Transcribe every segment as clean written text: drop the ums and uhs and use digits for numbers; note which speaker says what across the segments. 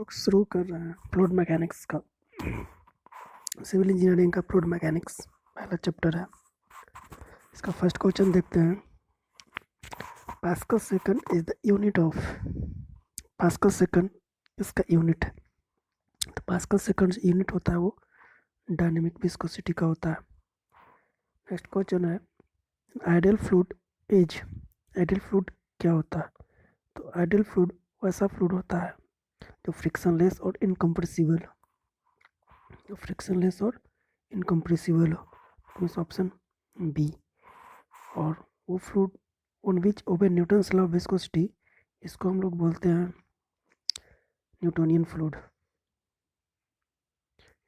Speaker 1: लोग शुरू कर रहे हैं फ्लूइड मैकेनिक्स का, सिविल इंजीनियरिंग का फ्लूइड मैकेनिक्स पहला चैप्टर है। इसका फर्स्ट क्वेश्चन देखते हैं। Pascal second is the unit of, pascal second इसका यूनिट है। तो पास्कल सेकंड यूनिट होता है वो डायनेमिक विस्कोसिटी का होता है। नेक्स्ट क्वेश्चन है ideal fluid is, ideal fluid क्या होता है? तो आइडियल फ्लूइड वैसा फ्लूइड होता है जो फ्रिक्शनलेस और इनकम्प्रेसिबल हो, जो फ्रिक्शनलेस और इनकम्प्रेसिबल हो, मीन्स ऑप्शन बी। और वो फ्लूइड ऑन विच ओबे न्यूटन्स लॉ ऑफ विस्कोसिटी, इसको हम लोग बोलते हैं न्यूटोनियन फ्लूइड,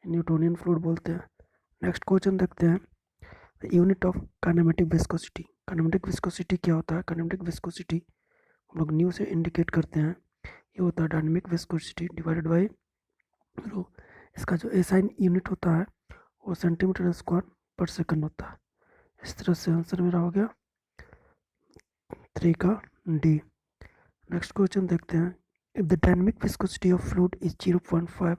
Speaker 1: न्यूटोनियन फ्लूइड बोलते हैं। नेक्स्ट क्वेश्चन देखते हैं unit of kinematic viscosity. Kinematic viscosity क्या होता है? काइनेमेटिक विस्कोसिटी हम लोग न्यू से इंडिकेट करते हैं, ये होता है डायनेमिक विस्कोसिटी डिवाइडेड बाई रो। इसका जो एसआई यूनिट होता है वो सेंटीमीटर स्क्वायर पर सेकंड होता है। इस तरह से आंसर मेरा हो गया 3 का डी। नेक्स्ट क्वेश्चन देखते हैं if the dynamic viscosity of fluid is 0.5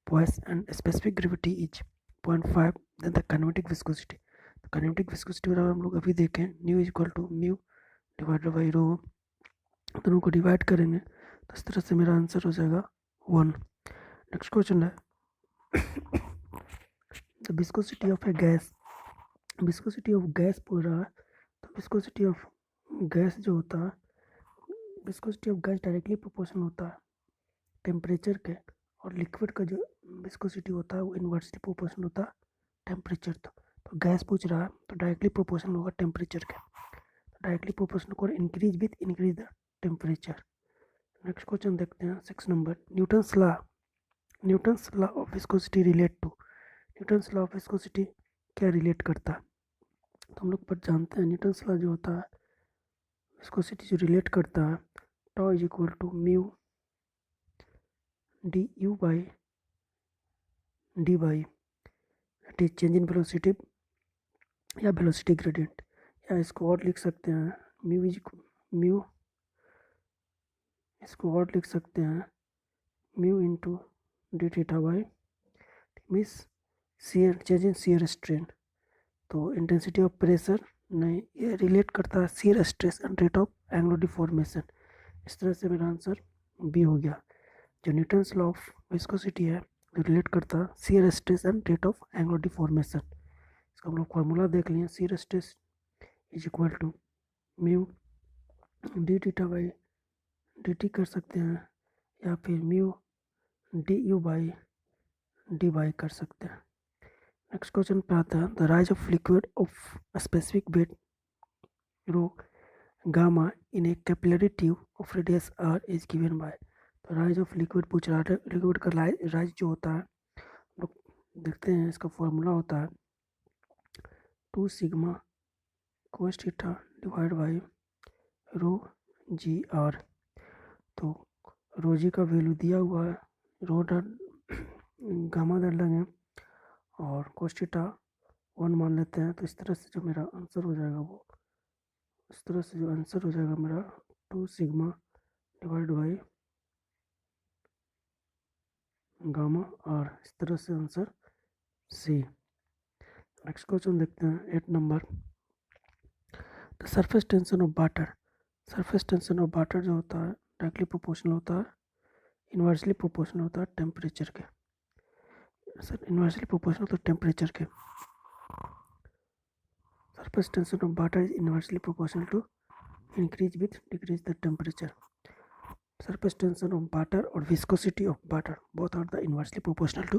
Speaker 1: poise and specific gravity is 0.5 then the kinematic viscosity. तो काइनेमेटिक विस्कोसिटी बराबर हम लोग अभी देखें nu is equal to mu divided by rho, दोनों को डिवाइड करेंगे तो इस तरह से मेरा आंसर हो जाएगा 1। नेक्स्ट क्वेश्चन है the viscosity of A gas, viscosity of gas बोल रहा है। तो विस्कोसिटी ऑफ गैस जो होता है, viscosity of gas directly proportional होता है टेम्परेचर के, और लिक्विड का जो विस्कोसिटी होता है वो इन्वर्सली प्रोपोर्शनल होता है टेम्परेचर। तो गैस पूछ रहा है तो डायरेक्टली प्रोपोर्शनल होगा टेम्परेचर के, तो डायरेक्टली प्रोपोर्शनल को increase with increase the temperature. Next question देखते हैं 6 नंबर Newton's law, Newton's law of viscosity relate to, Newton's law of viscosity क्या रिलेट करता है? तो हम लोग पर जानते हैं न्यूटन्स लॉ जो होता है विस्कोसिटी जो रिलेट करता है tau is equal to mu d u by d by it is change in velocity या वेलोसिटी ग्रेडियंट, या इसको और लिख सकते हैं म्यू इज म्यू, इसको और लिख सकते हैं mu into d theta by means shear, change in shear strain. तो इंटेंसिटी ऑफ प्रेशर नहीं, ये रिलेट करता है shear stress and rate of angular deformation. इस तरह से मेरा आंसर बी हो गया। जो न्यूटन्स लॉ ऑफ विस्कोसिटी है जो रिलेट करता है shear stress and rate of angular deformation. इसका हम लोग फार्मूला देख लिए, shear stress is equal to mu d theta by d t कर सकते हैं, या फिर mu d u by d y कर सकते हैं। नेक्स्ट क्वेश्चन पे आता है the rise of liquid of specific weight rho gamma in a capillary tube of radius R is given by. तो राइज ऑफ लिक्विड पूछ रहा है, लिक्विड का राइज जो होता है लोग देखते हैं, इसका फॉर्मूला होता है 2 sigma cos theta divide by rho g r. तो रो जी का वैल्यू दिया हुआ है, रो गामा दर लगे और कोस थीटा 1 मान लेते हैं। तो इस तरह से जो मेरा आंसर हो जाएगा वो, इस तरह से जो आंसर हो जाएगा मेरा 2 sigma divide by gamma r, इस तरह से आंसर सी। नेक्स्ट क्वेश्चन देखते हैं 8 number the surface tension of water, surface tension of water जो होता है डायरेक्टली प्रोपोर्शनल होता है, इन्वर्सली प्रोपोर्शनल होता है टेम्परेचर के, सर इन्वर्सली प्रोपोर्शनल तो टेम्परेचर के। Surface tension of water is inversely proportional to increase with decrease the temperature. Surface tension of water और viscosity of water both are the inversely proportional to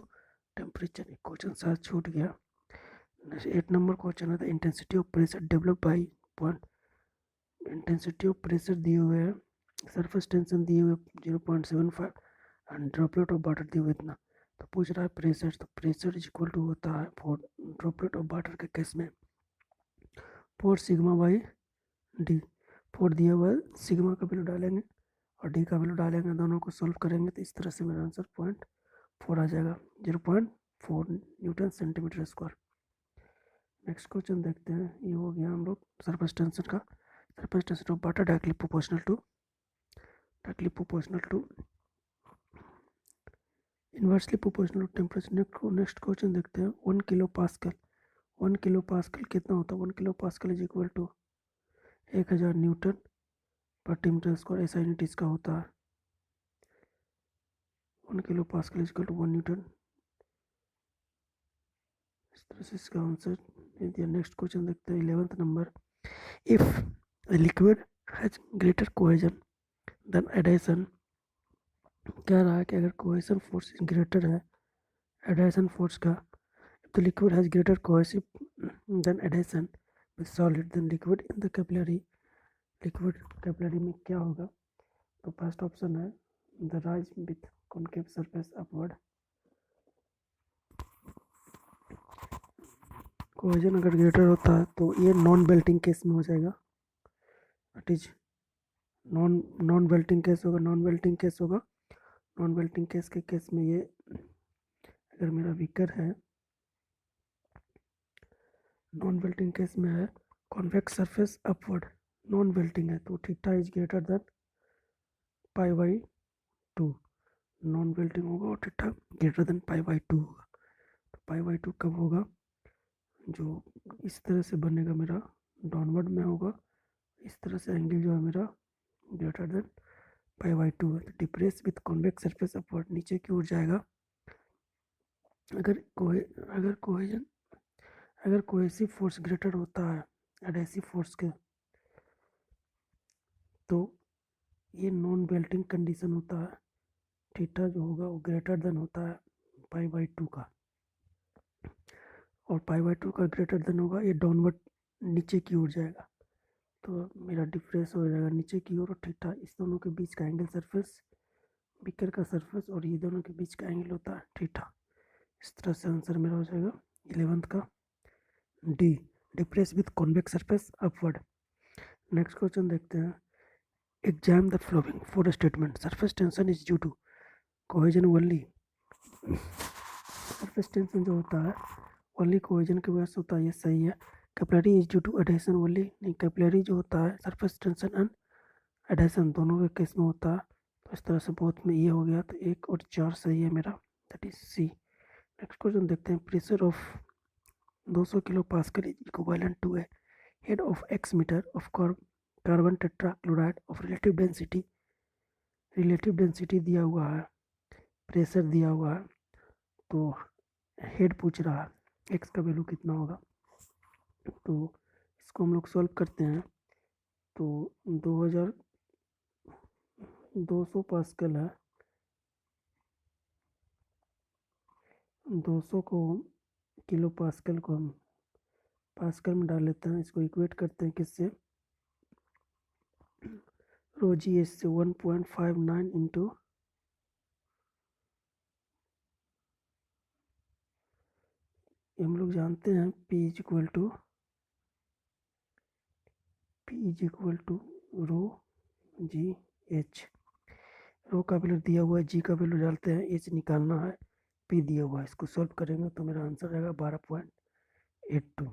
Speaker 1: temperature. एक question शायद छूट गया। 8 number question है the intensity of pressure develop by point, intensity of pressure दिए हुए हैं, surface tension दिए हुए 0.75 एंड ड्रॉपलेट ऑफ वाटर दिए हुए इतना। तो पूछ रहा है प्रेशर, तो प्रेशर इज इक्वल टू होता है फॉर ड्रॉपलेट ऑफ वाटर के केस में 4 सिग्मा बाई डी। 4 दिया हुआ है, सिग्मा का वैल्यू डालेंगे और डी का वैल्यू डालेंगे, दोनों को सॉल्व करेंगे तो इस तरह से मेरा आंसर 0.4 आ जाएगा, 0.4 newton centimetre square. Next question देखते हैं, ये हो गया हम लोग सरफेस टेंशन का। Surface tension of water directly proportional to inversely proportional temperature. Next question देखते हैं। 1 किलो पास्कल, 1 किलो पास्कल कितना होता है? 1 kilo pascal is equal to 1000 newton per metre square, ऐसा यूनिट इसका होता है। 1 kilo pascal is equal to 1 newton. इस तरह से इसका आंसर दे दिया। नेक्स्ट क्वेश्चन देखते हैं 11th number. If liquid has greater cohesion than adhesion, कह रहा है कि अगर कोहेजन फोर्स ग्रेटर है एडेशन फोर्स का, if the liquid has greater cohesive than adhesion with solid, then liquid in the capillary, liquid capillary में क्या होगा? तो फर्स्ट ऑप्शन है the rise with concave surface upward। Cohesion अगर greater होता है तो ये नॉन बेल्टिंग केस में हो जाएगा। It is non Belting case होगा। नॉन बेल्टिंग केस होगा। नॉन बेल्टिंग केस के केस में ये, अगर मेरा बीकर है, नॉन बेल्टिंग केस में है convex surface upward, non wetting है तो theta is greater than π/2। Non wetting होगा और थीटा ग्रेटर देन π/2 होगा। तो π/2 कब होगा? जो इस तरह से बनेगा मेरा, डाउनवर्ड में होगा। इस तरह से एंगल जो है मेरा ग्रेटर देन π/2 है। तो depress with convex surface upward, नीचे की ओर जाएगा। अगर कोहेसिव फोर्स ग्रेटर होता है एडहेसिव फोर्स के, तो ये नॉन बेल्टिंग कंडीशन होता है। थीटा जो होगा वो ग्रेटर देन होता है π/2 का, और π/2 का ग्रेटर देन होगा, ये डाउनवर्ड नीचे की ओर जाएगा। तो मेरा डिफरेंस हो जाएगा नीचे की ओर, और थीटा इस दोनों के बीच का एंगल, सरफेस बीकर का सरफेस और ये दोनों के बीच का एंगल होता है थीटा। इस तरह से आंसर मेरा हो जाएगा 11th का D, depress with convex surface upward. Next question देखते हैं। Exam the following four statement. Surface tension is due to cohesion only. Surface tension जो होता है ओनली कोहेजन की वजह से होता है, ये सही है। Capillary is due to adhesion only, नहीं, कैपिलरी जो होता है सरफेस टेंशन एंड एडहेशन दोनों के केस में होता है। तो इस तरह से बहुत में ये हो गया, तो 1 और 4 सही है मेरा, that is C. Next question देखते हैं। Pressure of 200 kilo pascal is equivalent to a head of x metre of carbon tetrachloride of relative density दिया हुआ है, प्रेशर दिया हुआ है, तो हेड पूछ रहा है x का वैल्यू कितना होगा। तो इसको हम लोग सॉल्व करते हैं। तो 2200 पास्कल है, 200 को किलो पास्कल को हम पास्कल में डाल लेते हैं। इसको इक्वेट करते हैं किससे? रो जी एस से 1.59 इंटू हम लोग जानते हैं P is equal to rho g h. Rho का वैल्यू दिया हुआ है, जी का वैल्यू डालते हैं, एच निकालना है, P दिया हुआ है। इसको सॉल्व करेंगे तो मेरा आंसर आएगा 12.82,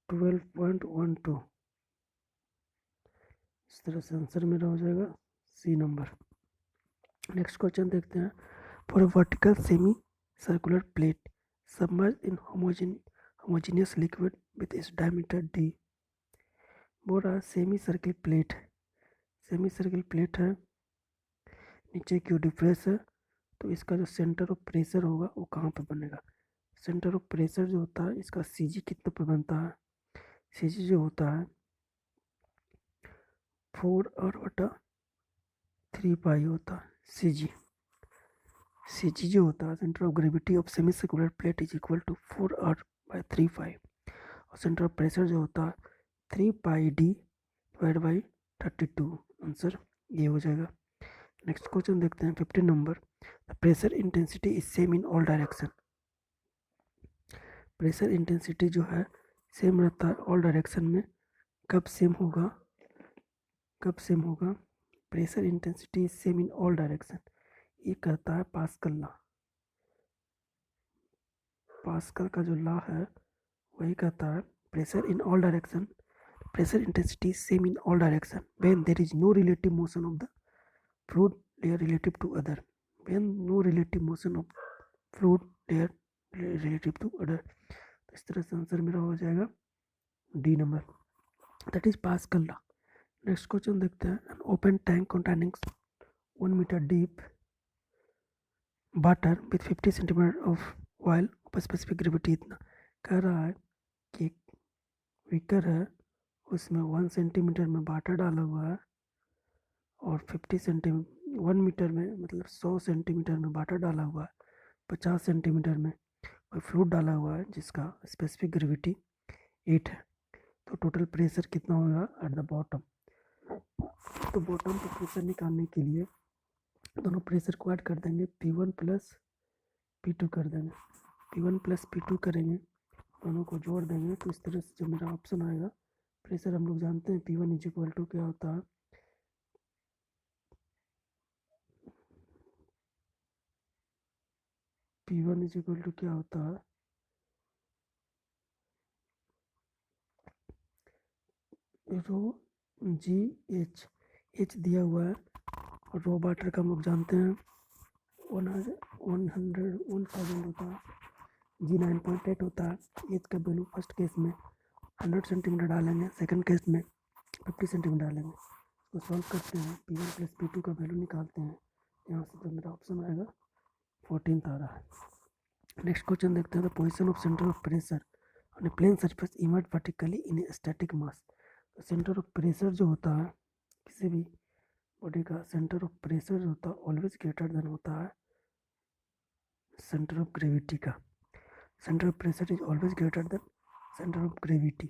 Speaker 1: 12.12। इस तरह से आंसर मेरा हो जाएगा सी नंबर। नेक्स्ट क्वेश्चन देखते हैं। For a vertical semi circular plate submerged in homogeneous liquid with its diameter d। बोल रहा है सेमी सर्किल प्लेट है, नीचे की ओर डिफ्रेस है, तो इसका जो सेंटर ऑफ प्रेशर होगा वो कहाँ पे बनेगा? सेंटर ऑफ प्रेशर जो होता है इसका CG कितने पे बनता है? CG जो होता है 4r/3π होता है। CG जो होता है centre of gravity of semi circular plate is equal to 4r/3π, और सेंटर ऑफ प्रेशर जो होता है 3πd/32। आंसर ये हो जाएगा। नेक्स्ट क्वेश्चन देखते हैं 15 number. The pressure intensity is same in all direction. Pressure intensity जो है सेम रहता है ऑल डायरेक्शन में। कब सेम होगा? Pressure intensity is same in all direction, ये कहता है पास्कल लॉ। पास्कल का जो लॉ है वही कहता है pressure in all direction, pressure intensity is same in all direction when there is no relative motion of the fluid layer relative to other, when no relative motion of fluid layer relative to other। तो इस तरह से answer मेरा हो जाएगा D number, that is Pascal law. Next question देखते हैं। An open tank containing 1 metre deep water with 50 centimetre of oil of specific gravity. इतना कह रहा है कि एक बीकर है, उसमें 1 सेंटीमीटर में वाटर डाला हुआ है और 50 सेंटीमीटर 1 मीटर में मतलब 100 सेंटीमीटर में वाटर डाला हुआ है, 50 सेंटीमीटर में कोई फ्लूइड डाला हुआ है जिसका स्पेसिफिक ग्रेविटी 8 है। तो टोटल प्रेशर कितना होगा एट द बॉटम। तो बॉटम पे प्रेशर निकालने के लिए दोनों प्रेशर को ऐड कर देंगे, P1 प्लस P2 कर देंगे, P1 प्लस P2 करेंगे, दोनों को जोड़ देंगे। तो इस तरह से जो मेरा ऑप्शन आएगा, प्रेशर हम लोग जानते हैं P1 इज इक्वल टू क्या होता है, P1 इज इक्वल टू क्या होता है, रो जी एच दिया हुआ है और रो वाटर का हम लोग जानते हैं 1000 होता है, जी 9.8 होता है। एच का वैल्यू फर्स्ट केस में 100 सेंटीमीटर डालेंगे, सेकंड केस में 50 सेंटीमीटर डालेंगे। इसको सॉल्व करते हैं, P1 प्लस P2 का वैल्यू निकालते हैं। यहाँ से जो मेरा ऑप्शन आएगा 14 आ रहा है। नेक्स्ट क्वेश्चन देखते हैं। The position of centre of pressure on a plane surface immerse vertically in a static mass. तो सेंटर ऑफ प्रेशर जो होता है किसी भी बॉडी का, सेंटर ऑफ प्रेशर जो होता है ऑलवेज ग्रेटर देन होता है सेंटर ऑफ ग्रेविटी का। Centre of pressure is always greater than centre of gravity.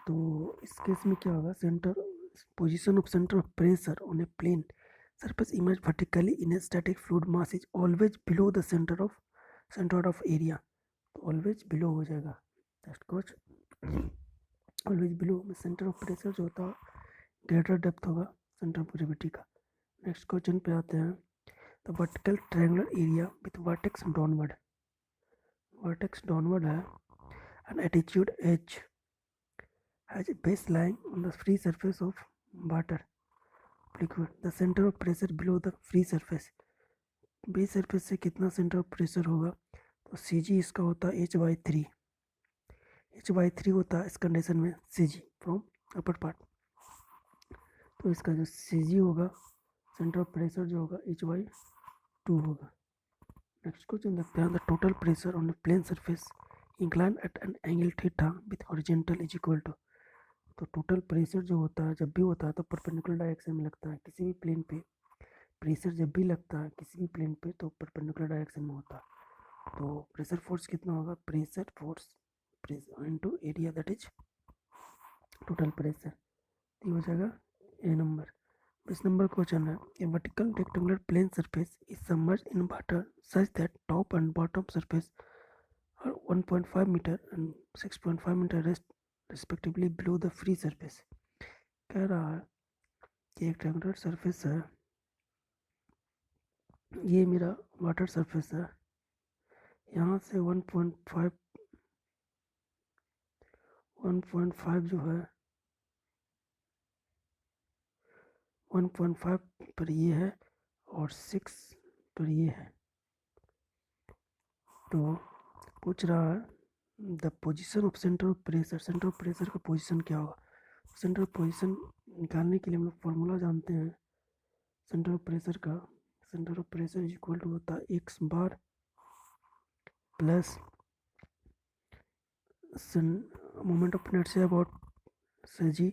Speaker 1: तो इस केस में क्या होगा, centre position of centre of pressure on a plane surface image vertically in a static fluid mass is always below the center of area। तो always below हो जाएगा। Next question, always below में centre of pressure जो होता है greater depth होगा centre of gravity का। Next question पे आते हैं। The vertical triangular area with vertex downward है and altitude h has a base lying on the free surface of water liquid, the center of pressure below the free surface। Base surface से कितना centre of pressure होगा, तो Cg इसका होता है h/3 होता है इस कंडीशन में Cg फ्रॉम अपर पार्ट। तो इसका जो Cg होगा सेंटर ऑफ प्रेशर जो होगा h/2 होगा। नेक्स्ट क्वेश्चन देखते हैं। The total pressure on a plane surface incline at an angle theta with horizontal is equal to. तो टोटल प्रेशर जो होता है जब भी होता है तो परपेंडिकुलर डायरेक्शन में लगता है। किसी भी प्लेन पे प्रेशर जब भी लगता है किसी भी प्लेन पे तो परपेंडिकुलर डायरेक्शन में होता है। तो प्रेशर फोर्स कितना होगा, pressure force into area that is total pressure, ये हो जाएगा ए नंबर। 20 नंबर क्वेश्चन है। A vertical rectangular plane surface is submerged in water such that top and bottom surface are 1.5 metre and 6.5 metre rest respectively below the free surface. कह रहा है कि एक rectangular surface है, ये मेरा water surface है, यहाँ से 1.5 जो है 1.5 पर ये है और 6 पर ये है। तो पूछ रहा है the position of centre of pressure का पोजीशन क्या होगा। सेंटर ऑफ पोजीशन निकालने के लिए हम लोग फॉर्मूला जानते हैं सेंटर ऑफ प्रेशर का। Centre of pressure is equal to होता है x bar plus moment of inertia about Cg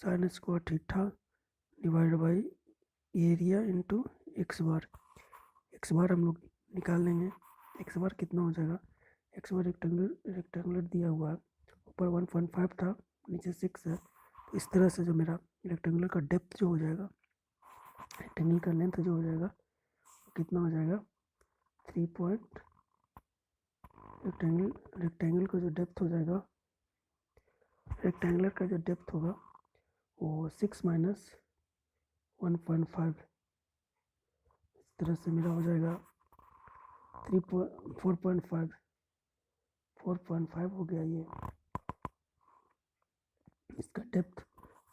Speaker 1: sine square theta divide by area into x bar हम लोग निकाल लेंगे। एक्स बार कितना हो जाएगा, एक्स बार रेक्टेंगुलर दिया हुआ है, ऊपर 1.5 था नीचे 6 है। तो इस तरह से जो मेरा रेक्टेंगुलर का डेप्थ जो हो जाएगा, रेक्टेंगल का लेंथ जो हो जाएगा वो कितना हो जाएगा 3 पॉइंट, रेक्टेंगल का जो डेप्थ हो जाएगा, रेक्टेंगुलर का जो डेप्थ होगा वो 6 माइनस 1.5। इस तरह से मेरा हो जाएगा 4.5 हो गया ये, इसका डेप्थ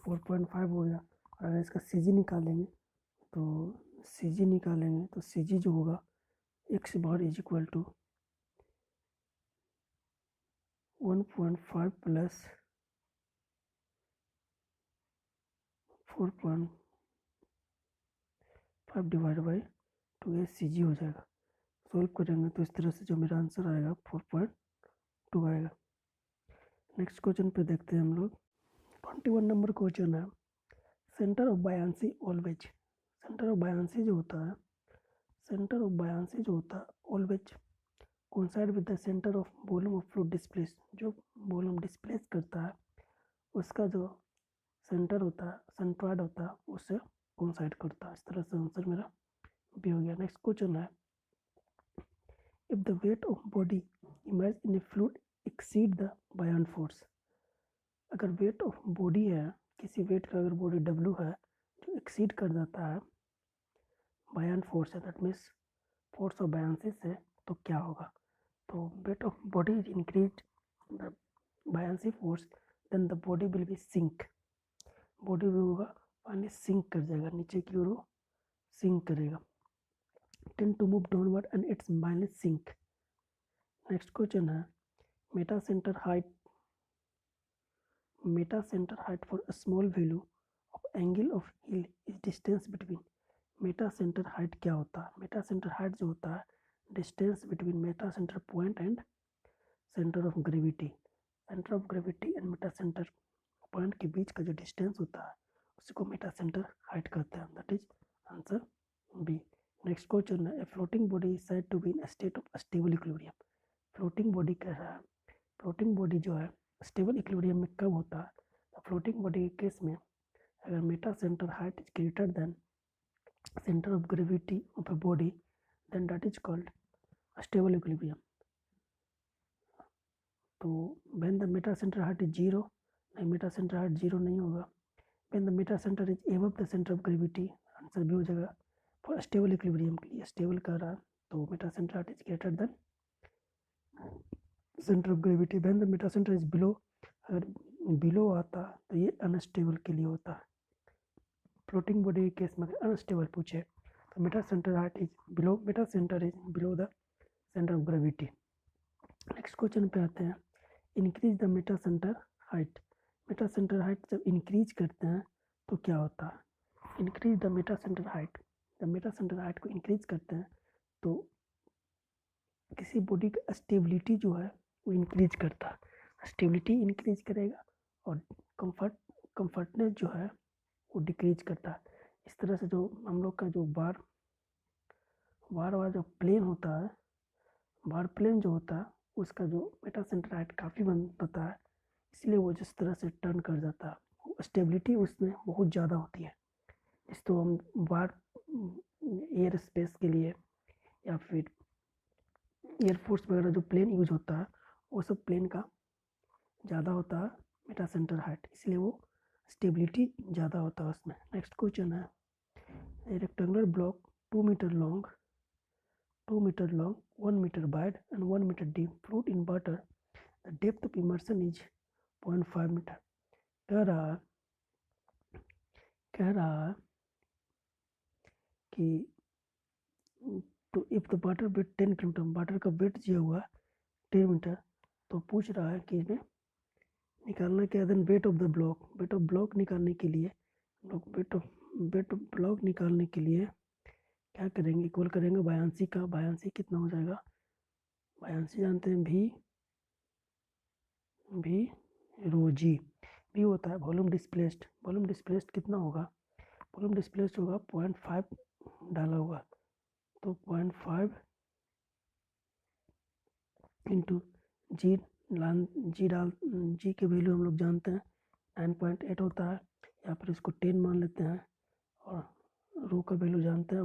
Speaker 1: 4.5 हो गया। अगर इसका सी जी निकालेंगे तो सी जी जो होगा x bar is equal to 1.5 plus 4.5 divide by 2 C G हो जाएगा। सोल्व करेंगे तो इस तरह से जो मेरा आंसर आएगा 4.2 आएगा। नेक्स्ट क्वेश्चन पे देखते हैं हम लोग। 21 नंबर क्वेश्चन है, centre of buoyancy always, centre of buoyancy जो होता है always coincide with the centre of volume of fluid displace, जो वॉल्यूम डिस्प्लेस करता है उसका जो सेंटर होता है, सेंट्रॉइड होता है, उससे कोइंसाइड करता है। इस तरह से आंसर मेरा बी हो गया। नेक्स्ट क्वेश्चन है, if the wait of body emerge in A fluid exceed the Bayern force, अगर वेट ऑफ बॉडी है, किसी वेट का अगर बॉडी डब्ल्यू है जो एक्सीड कर जाता है बायन फोर्स है, that means force of buoyancy से, तो क्या होगा? तो weight of body is increase the buoyancy force, then the body will be sink, body भी होगा पानी सिंक कर जाएगा, नीचे की ओर वो सिंक करेगा। Tend to move downward and it's minus sink. Next question है, metacentre height for a small value of angle of heel is distance between, metacentre height क्या होता है? मेटा सेंटर हाइट जो होता है distance between metacentre point and centre of gravity, centre of gravity and metacentre point के बीच का जो डिस्टेंस होता है उसी को मेटा सेंटर हाइट कहते हैं, that is answer B. Next question है, a floating body is said to be in state of stable equilibrium, floating body कह रहा है, फ्लोटिंग बॉडी जो है स्टेबल इक्विलिब्रियम में कब होता है? तो फ्लोटिंग बॉडी के केस में अगर Meta centre height is greater then center of gravity of a body, then that is called a stable equilibrium. तो when the meta center height is 0, नहीं meta center height 0 नहीं होगा, when the meta center is above the center of gravity, answer भी हो जाएगा। for stable equilibrium के लिए stable कर रहा है तो meta center height is greater than center of gravity, when the meta center is below, अगर below आता तो ये अनस्टेबल के लिए होता है। फ्लोटिंग बॉडी के केस में अगर अनस्टेबल पूछे तो Meta centre height is below, Meta centre is below the centre of gravity. Next question पे आते हैं, increase the Meta centre height, Meta centre height जब इंक्रीज करते हैं तो क्या होता है? Increase the Meta centre height, जब मेटा सेंटर हाइट को इंक्रीज करते हैं तो किसी बॉडी का स्टेबिलिटी जो है वो इंक्रीज करता है, स्टेबिलिटी इंक्रीज करेगा और कंफर्टनेस जो है वो डिक्रीज करता है। इस तरह से जो हम लोग का जो बार वाला जो प्लेन होता है, बार प्लेन जो होता है उसका जो मेटा सेंटर हाइट काफ़ी बनता है, इसलिए वो जिस तरह से टर्न कर जाता है स्टेबिलिटी उसमें बहुत ज़्यादा होती है। इसको हम बार एयर स्पेस के लिए या फिर एयरफोर्स वगैरह जो प्लेन यूज होता है वो सब प्लेन का ज़्यादा होता है मेटा सेंटर हाइट, इसलिए वो स्टेबिलिटी ज़्यादा होता है उसमें। नेक्स्ट क्वेश्चन है, rectangular block 2 metre long 1 metre wide and 1 metre deep float in water, the depth of immersion is 0.5 metre. कह रहा है कि तो if the water weight 10 kilometre, water का वेट जो हुआ 10 मीटर, तो पूछ रहा है कि इसमें निकालना क्या है, then weight of the block, weight of block निकालने के लिए वेट ऑफ ब्लॉक निकालने के लिए क्या करेंगे, इक्वल करेंगे बायांसी का, बायांसी कितना हो जाएगा, बायांसी जानते हैं भी रो जी, भी होता है वॉल्यूम डिस्प्लेस्ड, वॉल्यूम डिस्प्लेस्ड कितना होगा, वॉल्यूम डिस्प्लेस्ड होगा 0.5 डाला होगा, तो 0.5 इंटू जी जी के वैल्यू हम लोग जानते हैं 9.8 होता है, या फिर इसको 10 मान लेते हैं, और रो का वैल्यू जानते हैं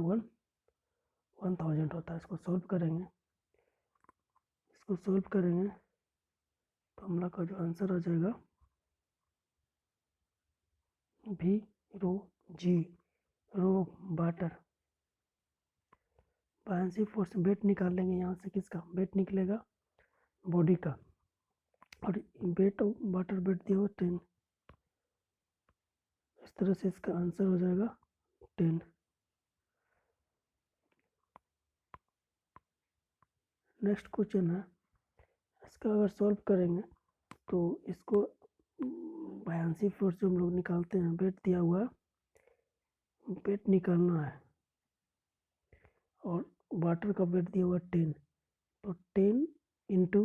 Speaker 1: 1000 होता है। इसको सॉल्व करेंगे तो हम लोग का जो आंसर आ जाएगा भी रो जी, रो वाटर बायएंसी फोर्स वेट निकाल लेंगे यहाँ से, किसका वेट निकलेगा, बॉडी का, और वेट वाटर वेट दिया हुआ 10, इस तरह से इसका आंसर हो जाएगा 10। नेक्स्ट क्वेश्चन है, इसका अगर सॉल्व करेंगे तो इसको बायएंसी फोर्स जो हम लोग निकालते हैं, वेट दिया हुआ, वेट निकालना है और वाटर का वेट दिया हुआ 10, तो 10 इंटू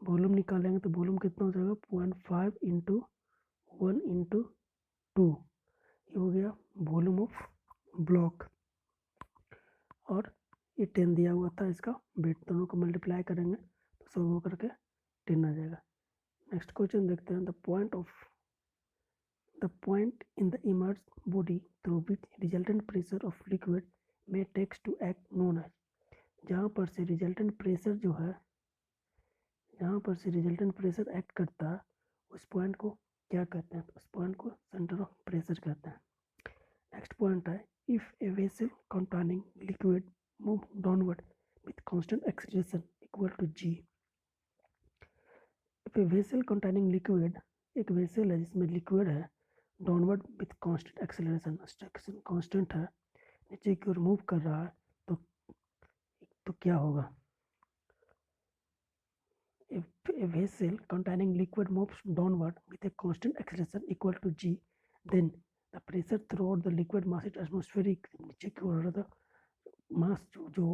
Speaker 1: वॉल्यूम निकालेंगे तो वॉल्यूम कितना हो जाएगा 0.5 इंटू 1 इंटू 2, ये हो गया वॉल्यूम ऑफ ब्लॉक, और ये 10 दिया हुआ था, इसका वेट दोनों को मल्टीप्लाई करेंगे तो सब हो करके 10 आ जाएगा। नेक्स्ट क्वेश्चन देखते हैं, the point in the immersed body through which resultant pressure of liquid में takes to act known as, जहाँ पर से रिजल्टेंट प्रेशर जो है, जहाँ पर से रिजल्टेंट प्रेशर एक्ट करता है, उस पॉइंट को क्या कहते हैं, तो उस पॉइंट को सेंटर ऑफ प्रेशर कहते हैं। नेक्स्ट पॉइंट है, if a vessel containing liquid move downward with constant acceleration equal to g, if a vessel containing liquid, एक वेसल है जिसमें लिक्विड है, downward with constant acceleration, constant है, नीचे की ओर मूव कर रहा है, तो क्या होगा, if a vessel containing liquid moves downward with a constant acceleration equal to g, then the pressure throughout the liquid mass is atmospheric, नीचे की ओर रहा मास जो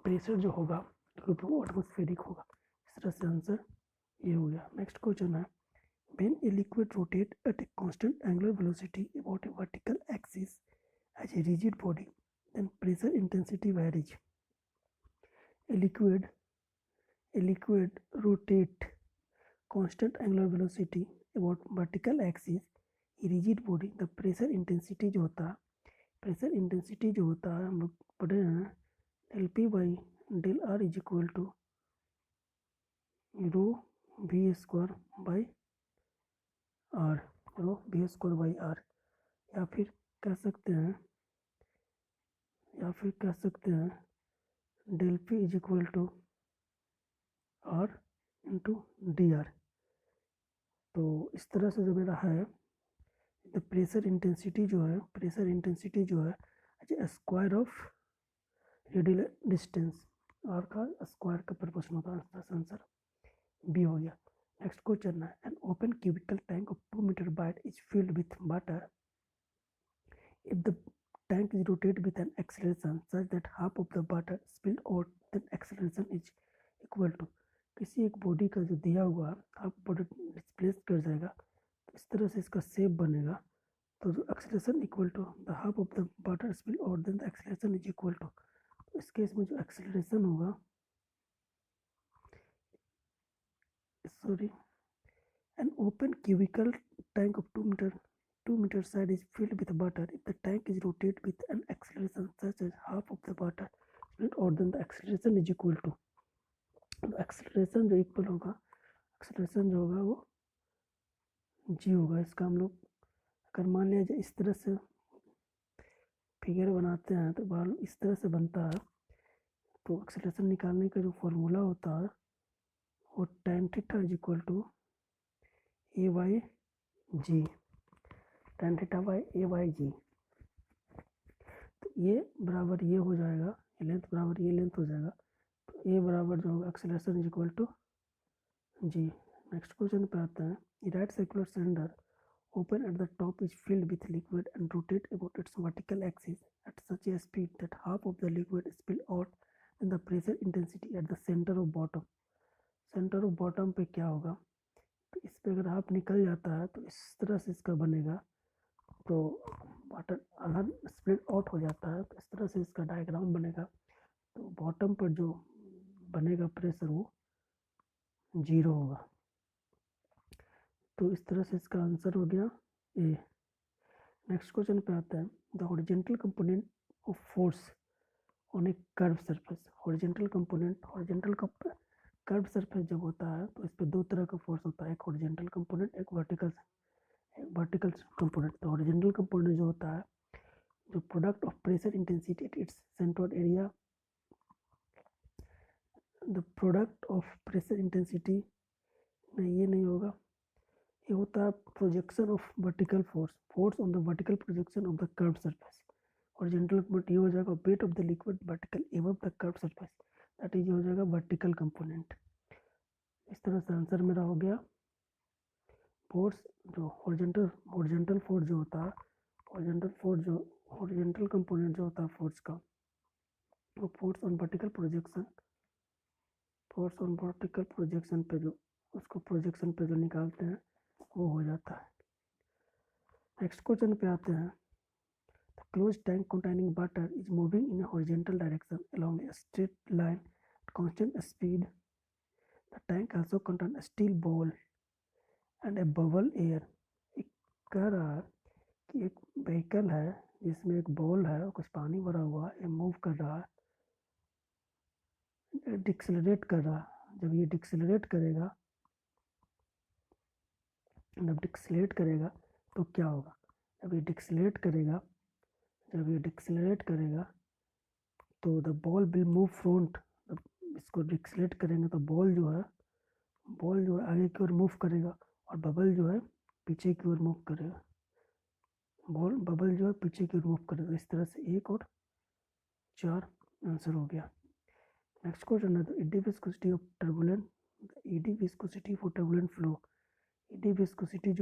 Speaker 1: प्रेशर जो होगा वो एटमॉस्फेरिक होगा। इस तरह से आंसर ये हो गया। नेक्स्ट क्वेश्चन है, when a liquid rotate at a constant angular velocity about a vertical axis as a rigid body, then pressure intensity varies. A liquid rotate constant angular velocity about vertical axis, a rigid body, the pressure intensity जो होता है, pressure intensity जो होता है हम लोग पढ़े हैं, L P by del R is equal to rho V square by R, rho V square by R, या फिर कह सकते हैं del P is equal to R into D R. तो इस तरह से जो मेरा है, द प्रेशर इंटेंसिटी जो है square of radial distance, R का स्क्वायर का प्रोपोर्शन होता है, आंसर बी हो गया। नेक्स्ट क्वेश्चन है, an open cubical tank of 2 metre wide is filled with water if the tank is rotated with an acceleration such that half of the water spilled out, then acceleration is equal to, किसी एक body का जो दिया हुआ half body displace कर जाएगा, तो इस तरह से इसका शेप बनेगा, तो जो acceleration equal to the half of the water spill out, then the acceleration is equal to, तो इस केस में जो एक्सेलरेशन होगा, an open cubical tank of 2 meter side is filled with water if the tank is rotated with an acceleration such as half of the water spilled out, then the acceleration is equal to, acceleration जो equal होगा, acceleration जो होगा वो जी होगा। इसका हम लोग अगर मान लिया जाए इस तरह से फिगर बनाते हैं तो बाल इस तरह से बनता है, तो एक्सेलरेशन निकालने का जो फॉर्मूला होता है वो tan theta is equal to a by g, tan theta by a by g, तो ये बराबर ये हो जाएगा, ये लेंथ बराबर ये लेंथ हो जाएगा, तो ए बराबर जो होगा acceleration is equal to G. Next question पे आते हैं, right circular cylinder open at the top is filled with liquid and rotate about its vertical axis at such a speed that half of the liquid is spilled out, and the pressure intensity at the center of bottom पे क्या होगा, तो इस पे अगर half निकल जाता है तो इस तरह से इसका बनेगा, तो वाटर आधा स्प्लिट आउट हो जाता है, तो इस तरह से इसका डायग्राम बनेगा, तो बॉटम पर जो बनेगा प्रेशर वो 0 होगा। तो इस तरह से इसका आंसर हो गया ए। नेक्स्ट क्वेश्चन पे आता है, the horizontal component of force on A curve surface, curve surface जब होता है तो इस पर दो तरह का फोर्स होता है, एक हॉरिजॉन्टल कंपोनेंट, एक वर्टिकल कंपोनेंट। तो हॉरिजॉन्टल कंपोनेंट जो होता है, जो product of pressure intensity at its centroid area the product of pressure intensity, नहीं ये नहीं होगा, ये होता है projection of vertical force, force on the vertical projection of the curve surface. Horizontal component ये हो जाएगा wait of the liquid vertical above the curve surface, that is हो जाएगा वर्टिकल कंपोनेंट। इस तरह से आंसर मेरा हो गया फोर्स जो हॉरिजॉन्टल फोर्स जो होता है, हॉरिजॉन्टल कंपोनेंट जो होता है फोर्स का, वो फोर्स ऑन वर्टिकल प्रोजेक्शन पे जो उसको प्रोजेक्शन पे जो निकालते हैं वो हो जाता है। नेक्स्ट क्वेश्चन पे आते हैं। The closed tank containing water is moving in a horizontal direction along a straight line at constant speed. The tank also contains a steel ball and a bubble air. एक कह रहा है कि एक vehicle है जिसमें एक बॉल है और कुछ पानी भरा हुआ है, मूव कर रहा है, डिक्सेलरेट कर रहा है। जब ये डिक्सेलरेट करेगा तो क्या होगा? जब ये डिक्सेलरेट करेगा तो the ball will move front. इसको डिक्सेलरेट करेंगे तो बॉल जो है आगे की ओर मूव करेगा और बबल जो है पीछे की ओर मूव करेगा। इस तरह से 1 और 4 आंसर हो गया। नेक्स्ट क्वेश्चन है eddy viscosity of turbulent, eddy viscosity for turbulent flow. Eddy viscosity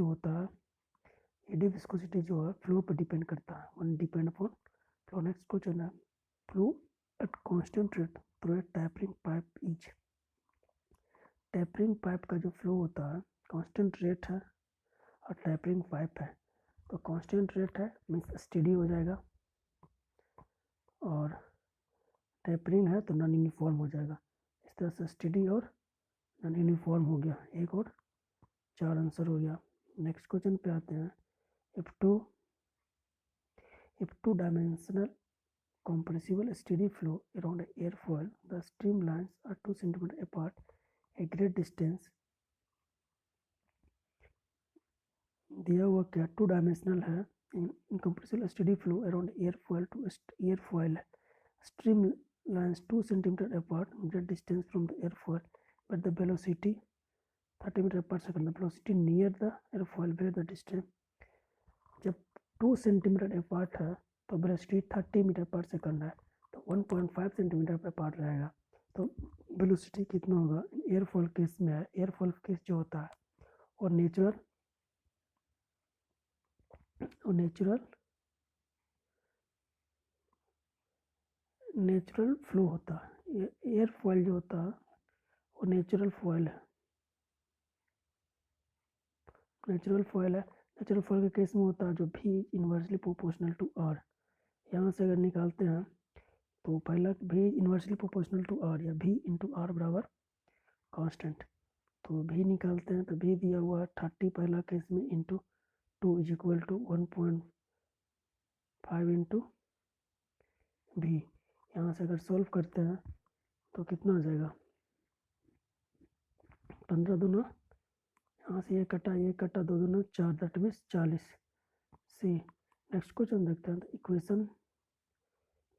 Speaker 1: जो है फ्लो पर डिपेंड करता है, one depend upon flow. Next question है flow at constant rate through a tapering pipe each. Tapering pipe का जो flow होता है कांस्टेंट रेट है और टैपरिंग पाइप है, तो कांस्टेंट रेट है मीन्स स्टेडी हो जाएगा और टैपरिंग है तो नॉन यूनिफॉर्म हो जाएगा। इस तरह से स्टेडी और नॉन यूनिफॉर्म हो गया, 1 और 4 आंसर हो गया। नेक्स्ट क्वेश्चन पे आते हैं। If two dimensional compressible steady flow around an airfoil, the streamlines are 2 cm apart, a great distance। दिया हुआ क्या 2 डायमेंशनल है incompressible steady flow around airfoil to airfoil, streamlines 2 cm apart, great distance from the airfoil, but the velocity 30 meter per second, the velocity near the airfoil where the distance। जब 2 centimetre apart है तो velocity 30 metre पर second है, तो 1.5 centimetre पर apart रहेगा, तो velocity कितना होगा? एयरफॉल केस में है, एयरफॉल केस जो होता है और नेचुरल फ्लो होता है। एयरफॉयल जो होता है वो नेचुरल फॉयल है। नेचुरल फॉयल के केस में होता है जो भी इन्वर्सली प्रोपोर्शनल टू आर। यहाँ से अगर निकालते हैं तो पहला भी इन्वर्सली प्रोपोर्शनल टू आर या भी इंटू आर बराबर कांस्टेंट, तो भी निकालते हैं तो भी दिया हुआ है 30 पहला केस में into 2 is equal to 1.5 into भी। यहाँ से अगर सॉल्व करते हैं तो कितना आ जाएगा? 15 दूना, यहाँ से ये कटा 2 दूना 4, that means 40 C. Next question देखते हैं। तो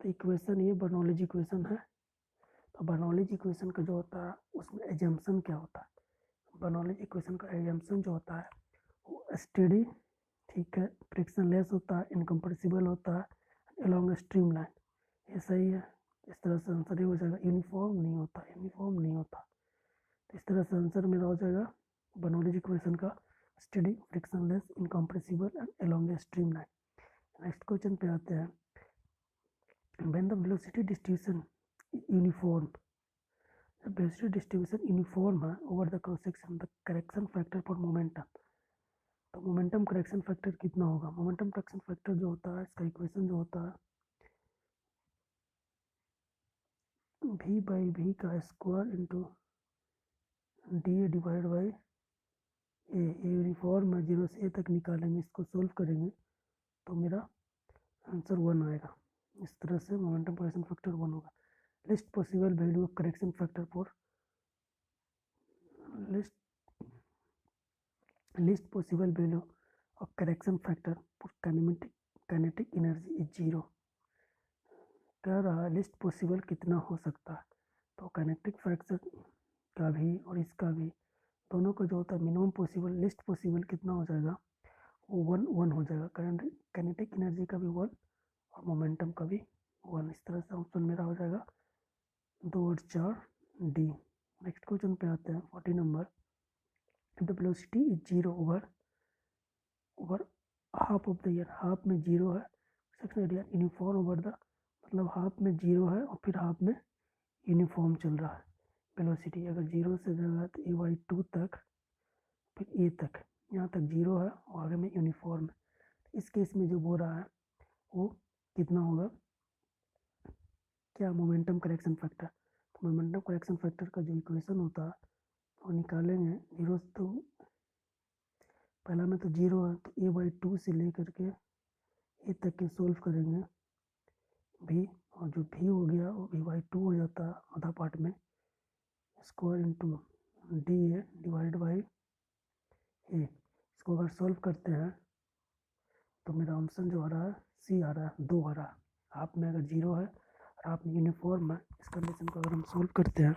Speaker 1: इक्वेशन ये बर्नौलीज इक्वेशन है। तो बर्नौलीज इक्वेशन का जो होता है उसमें एजम्पशन क्या होता है? बर्नौलीज इक्वेशन का एजम्पशन जो होता है वो स्टेडी, ठीक है, फ्रिक्शन लेस होता है, इनकम्प्रेसिबल होता है, अलोंग स्ट्रीम लाइन। ये सही है, इस तरह से आंसर हो जाएगा। यूनिफॉर्म नहीं होता। तो इस तरह से आंसर मेरा हो जाएगा बर्नौलीज इक्वेशन का steady, friction less, incompressible and along the stream line. Next question पे आते हैं। When the velocity distribution uniform, the velocity distribution uniform है over the cross section, the correction factor for momentum, तो momentum correction factor कितना होगा? Momentum correction factor जो होता है इसका इक्वेशन जो होता है v बाई v का square into D A divide by A. Uniform है, 0 से a तक निकालेंगे, इसको सोल्व करेंगे तो मेरा आंसर 1 आएगा। इस तरह से मोमेंटम करेक्शन फैक्टर 1 होगा। List possible value of correction factor for list possible value of correction factor for kinetic energy is 0। कह रहा है लिस्ट पॉसिबल कितना हो सकता है, तो काइनेटिक फ्रैक्शन का भी और इसका भी दोनों का जो होता है मिनिमम पॉसिबल लिस्ट पॉसिबल कितना हो जाएगा, वो 1 हो जाएगा। काइनेटिक एनर्जी का भी 1 और मोमेंटम का भी 1। इस तरह से ऑप्शन मेरा हो जाएगा 2 और 4 डी। नेक्स्ट क्वेश्चन पे आते हैं 40 number. The velocity is 0 over half of the year. Half में 0 है, section area uniform over the, मतलब हाफ में 0 है और फिर हाफ में यूनिफॉर्म चल रहा है। वेलोसिटी अगर 0 से ज़्यादा है तो a/2 तक, फिर ए तक, यहाँ तक 0 है और आगे में यूनिफॉर्म है। इस केस में जो बोल रहा है वो कितना होगा, क्या मोमेंटम करेक्शन फैक्टर। तो मोमेंटम करेक्शन फैक्टर का जो इक्वेशन होता है वो निकालेंगे। 0 तो पहला में तो 0 है तो a/2 से लेकर के ए तक के सोल्व करेंगे भी, और जो भी हो गया वो v/2 हो जाता है आधा पार्ट में, square into D A divide by A. इसको अगर सॉल्व करते हैं तो मेरा ऑप्शन जो आ रहा है सी आ रहा है, 2 आ रहा है। हाफ में अगर 0 है और हाफ में यूनिफॉर्म है, इस कंडीशन को अगर हम सॉल्व करते हैं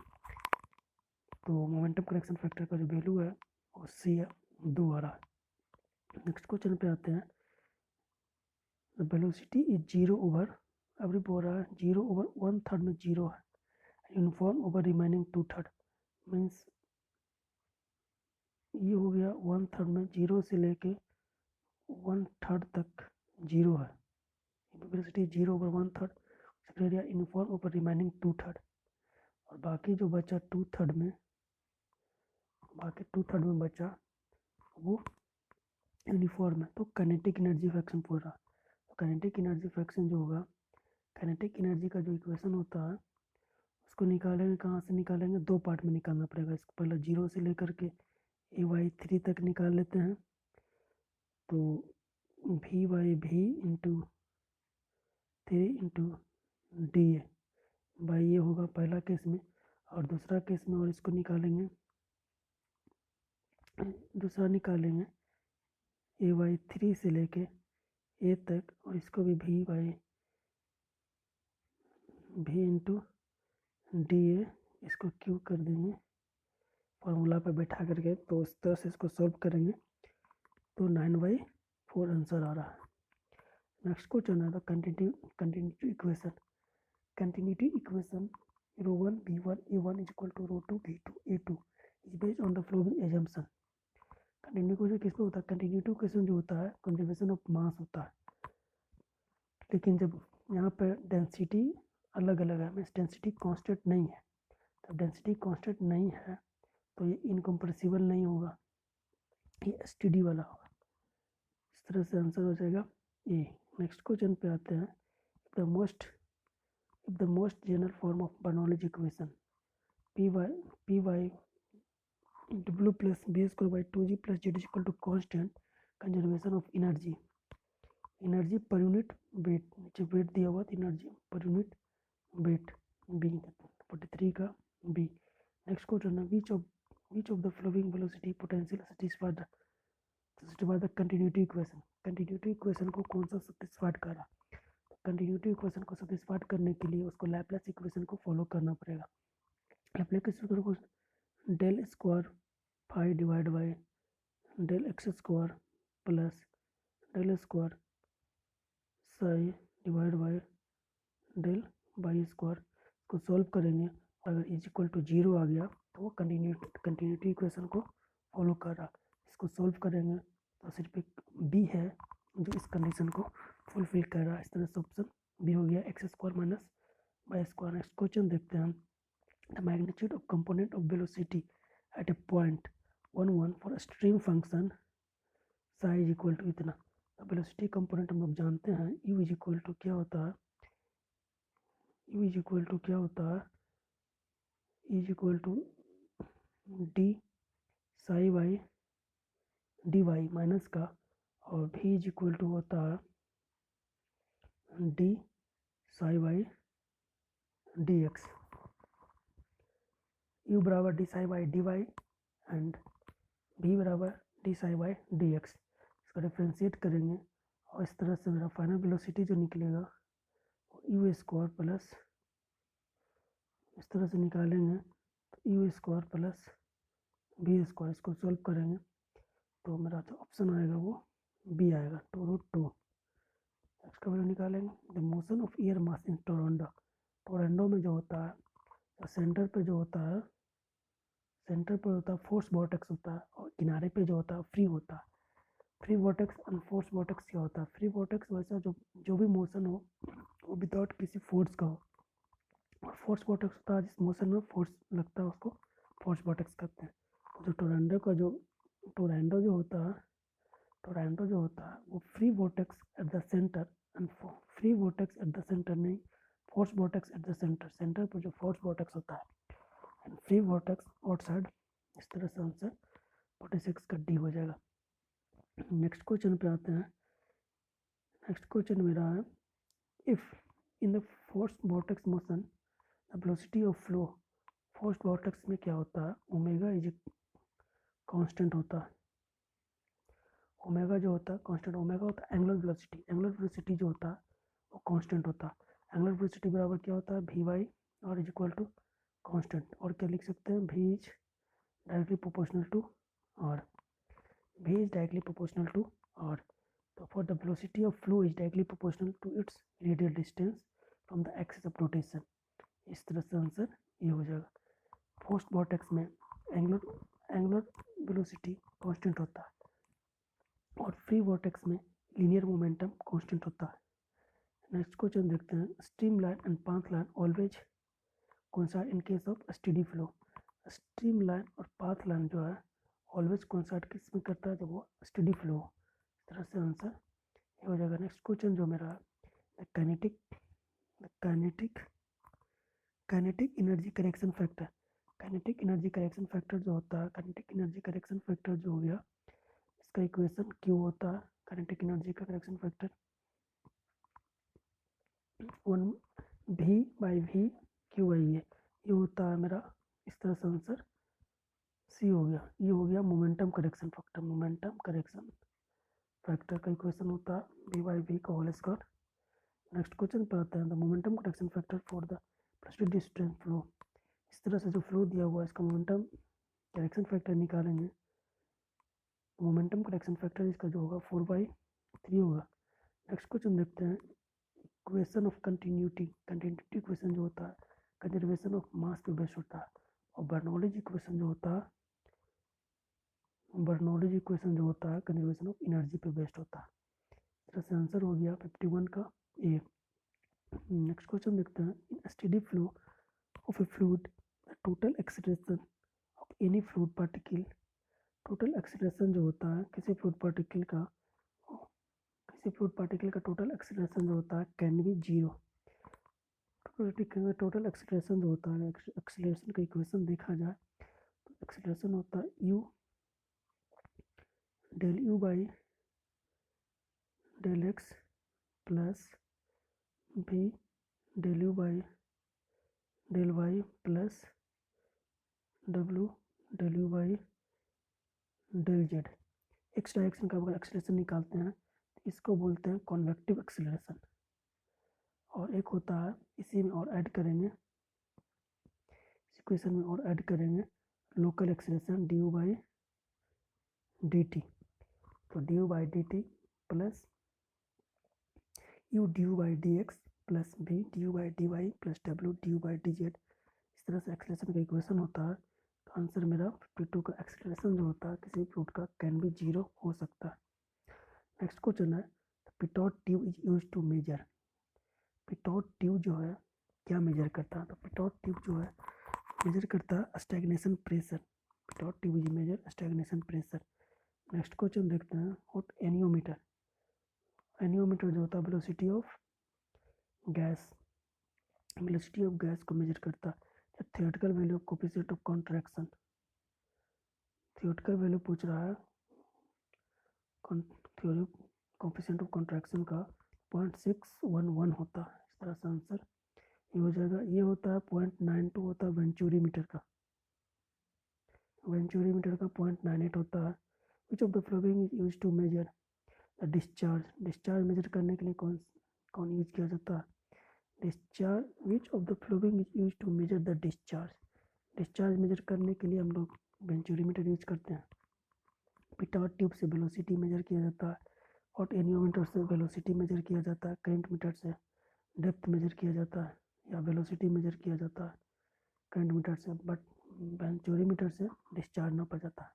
Speaker 1: तो मोमेंटम करेक्शन फैक्टर का जो वैल्यू है वो सी है, 2 आ रहा है। नेक्स्ट क्वेश्चन पे आते हैं। द वेलोसिटी इज 0 ओवर, अभी बोल रहा है 0 ओवर 1/3 में 0 है, यूनिफॉर्म ओवर रिमेनिंग 2/3, मीन्स ये हो गया 1/3 में 0 से लेके 1/3 तक 0 है। Velocity 0 over 1/3, second area uniform over remaining 2/3, और बाकी जो बचा 2/3 में, बाकी 2/3 में बचा वो यूनिफॉर्म है। तो काइनेटिक एनर्जी फ्रैक्शन पूरा, तो काइनेटिक एनर्जी फ्रैक्शन जो होगा, काइनेटिक एनर्जी का जो इक्वेशन होता है उसको निकालेंगे। कहाँ से निकालेंगे, 2 पार्ट में निकालना पड़ेगा इसको। पहले 0 से लेकर के a/3 तक निकाल लेते हैं। तो v/v into 3 into D A by ये होगा पहला केस में, और दूसरा केस में और इसको निकालेंगे, दूसरा निकालेंगे a/3 से लेके ए तक, और इसको भी v इंटू डी ए, इसको क्यू कर देंगे फार्मूला पे बैठा करके। तो इस तरह से इसको सॉल्व करेंगे तो 9/4 आंसर आ रहा है। नेक्स्ट क्वेश्चन है the continuity equation. Continuity equation ρ1 v1 a1 is equal to ρ2 v2 a2 is based on the following assumption। Continuity equation किस पे होता है, कंटिन्यूटी इक्वेशन जो होता है कंजर्वेशन ऑफ मास होता है। लेकिन जब यहाँ पर डेंसिटी अलग अलग है, मीन्स डेंसिटी कांस्टेंट नहीं है, तब डेंसिटी कांस्टेंट नहीं है तो ये इनकम्प्रेसिबल नहीं होगा, ये एसटीडी वाला होगा। इस तरह से आंसर हो जाएगा ए। नेक्स्ट क्वेश्चन पे आते हैं। The most general form of Bernoulli's equation P Y W plus V square by 2g plus Z is equal to constant conservation of energy. Energy per unit weight, नीचे weight दिया हुआ energy per unit wait B 43 का B. Next question है which of the flowing velocity potential satisfy the continuity equation। Continuity equation को कौन सा satisfied कर रहा है, कंटिन्यूटी इक्वेशन को सेटिस्फाइड करने के लिए उसको लैपलेस इक्वेशन को फॉलो करना पड़ेगा। लैपलेस इक्वेशन को del square phi divide by del x square plus del square psi divide by del by square को सॉल्व करेंगे। अगर इज इक्वल टू 0 आ गया तो वो कंटिन्यूटी इक्वेशन को फॉलो कर रहा। इसको सॉल्व करेंगे तो सिर्फ एक बी है जो इस कंडीशन को फुलफिल कर रहा है। इस तरह से ऑप्शन बी हो गया, x square minus by square. Next question देखते हैं हम। The magnitude of component of velocity at a point 1 for stream function psi is equal to इतना। वेलोसिटी कंपोनेंट हम लोग जानते हैं, यू इज इक्वल टू क्या होता है, यू इज इक्वल टू क्या होता है, is equal to d psi by d y minus का, और भी इज इक्वल टू होता है d psi by d x. U बराबर d psi by d y and v बराबर d psi by d x. इसका differentiate करेंगे और इस तरह से मेरा फाइनल वेलोसिटी जो निकलेगा यू स्क्वायर प्लस इस तरह से निकालेंगे तो U square plus V square, इसको सॉल्व करेंगे तो मेरा जो ऑप्शन आएगा वो बी आएगा, 2√2। इसका वैल्यू निकालेंगे। The motion of air mass in tornado, tornado में जो होता है तो सेंटर पे जो होता है, सेंटर पर होता है फोर्स वॉर्टेक्स होता है, और किनारे पे जो होता है फ्री होता है। फ्री वॉर्टेक्स और फोर्स वॉर्टेक्स क्या होता है? फ्री वॉर्टेक्स वैसा जो भी मोशन हो वो विदाउट किसी फोर्स का हो, और फोर्स वॉर्टेक्स होता है जिस मोशन में फोर्स लगता है उसको फोर्स वॉर्टेक्स कहते हैं। जो टोरंडो जो होता है वो free vortex at the centre, and free vortex at the centre नहीं, force vortex at the centre, centre पर जो फोर्स वॉर्टेक्स होता है, एंड फ्री वॉर्टेक्स आउटसाइड। इस तरह से आंसर 46 का डी हो जाएगा। नेक्स्ट क्वेश्चन पे आते हैं। नेक्स्ट क्वेश्चन मेरा है, if in the force vortex motion the velocity of flow, force vortex में क्या होता है, ओमेगा इज कांस्टेंट होता है। ओमेगा जो होता है कांस्टेंट, ओमेगा होता है एंगुलर वेलोसिटी, एंगुलर वेलोसिटी जो होता है वो कांस्टेंट होता है। एंगुलर वेलोसिटी बराबर क्या होता है, वी वाई और इज इक्वल टू कांस्टेंट, और क्या लिख सकते हैं, V is directly proportional to R, v is directly proportional to r. So for the velocity of flow is directly proportional to its radial distance from the axis of rotation. इस तरह से answer ये हो जाएगा। Force vortex में angular velocity constant होता है और फ्री वॉर्टेक्स में लीनियर मोमेंटम कांस्टेंट होता है। नेक्स्ट क्वेश्चन देखते हैं, stream line and path line always कौन सा इन case of steady flow. Stream line और पाथ लाइन जो है ऑलवेज कोइंसाइड किस में करता है, जब वो स्टेडी फ्लो हो। इस तरह से आंसर ये हो जाएगा। नेक्स्ट क्वेश्चन जो मेरा kinetic energy correction factor, kinetic energy correction factor जो होता है, काइनेटिक एनर्जी करेक्शन फैक्टर जो हो गया, इसका इक्वेशन क्यू होता है। काइनेटिक एनर्जी का करेक्शन फैक्टर 1v/v ये होता है मेरा। इस तरह से आंसर सी हो गया। ये हो गया momentum correction factor, momentum correction factor का इक्वेशन होता है v/v का होल स्क्वायर। नेक्स्ट क्वेश्चन पे आते हैं, the momentum correction factor for the president distance flow. इस तरह से जो फ्लो दिया हुआ है इसका मोमेंटम करेक्शन फैक्टर निकालेंगे। मोमेंटम करेक्शन फैक्टर इसका जो होगा 4/3 होगा। नेक्स्ट क्वेश्चन देखते हैं, equation of continuity, continuity equation जो होता है कंजर्वेशन ऑफ मास पे बेस्ड होता है, और बर्नौलीज इक्वेशन जो होता है कंजर्वेशन ऑफ एनर्जी पे बेस्ड होता है। इस तरह से आंसर हो गया 51 का ए। नेक्स्ट क्वेश्चन देखते हैं, in steady flow of a fluid total acceleration of any fluid particle, total acceleration जो होता है किसी फ्लूइड पार्टिकल का टोटल एक्सीलरेशन जो होता है can be zero. Total acceleration जो होता है, एक्सीलरेशन का इक्वेशन देखा जाए तो एक्सीलरेशन होता है u del u by del x plus v del u by del y plus w del u by del z। X direction का अगर एक्सीलरेशन निकालते हैं तो इसको बोलते हैं कॉन्वेक्टिव एक्सीलरेशन, और एक होता है इसी में और ऐड करेंगे, इस इक्वेशन में और ऐड करेंगे local acceleration du by dt। तो du by dt plus u du by dx plus v du by dy plus w du by dz। इस तरह से एक्सीलरेशन का इक्वेशन होता है। तो आंसर मेरा 52 का एक्सीलरेशन जो होता है किसी फ्लूइड का कैन बी जीरो हो सकता है। नेक्स्ट क्वेश्चन है, pitot tube is use to measure. Pitot tube जो है क्या मेजर करता है, तो पिटोट ट्यूब जो है मेजर करता है stagnation pressure. Pitot tube is measure stagnation pressure. Next question देखते हैं, व्हाट एनियोमीटर, एनियोमीटर जो होता है वेलोसिटी ऑफ गैस को मेजर करता है। Theoretical value of coefficient of contraction, theoretical value पूछ रहा है थ्योरी कोफिशिएंट ऑफ कॉन्ट्रैक्शन का 0.611 होता है। इस तरह से आंसर ये हो जाएगा। ये होता है 0.92 होता है वेंचुरी मीटर का 0.98 होता है। Which of the flowing is use to measure the discharge, discharge measure करने के लिए कौन यूज किया जाता है, discharge, which of the flowing is use to measure the discharge. Discharge measure करने के लिए हम लोग बेंचोरीमीटर यूज करते हैं। पिटॉट ट्यूब से वेलोसिटी मेजर किया जाता है, और एनियोमीटर से वेलोसिटी मेजर किया जाता है, करंट मीटर से डेप्थ मेजर किया जाता है या वेलोसिटी मेजर किया जाता है करंट मीटर से, बट बेंचोरीमीटर से डिस्चार्ज नापा जाता है।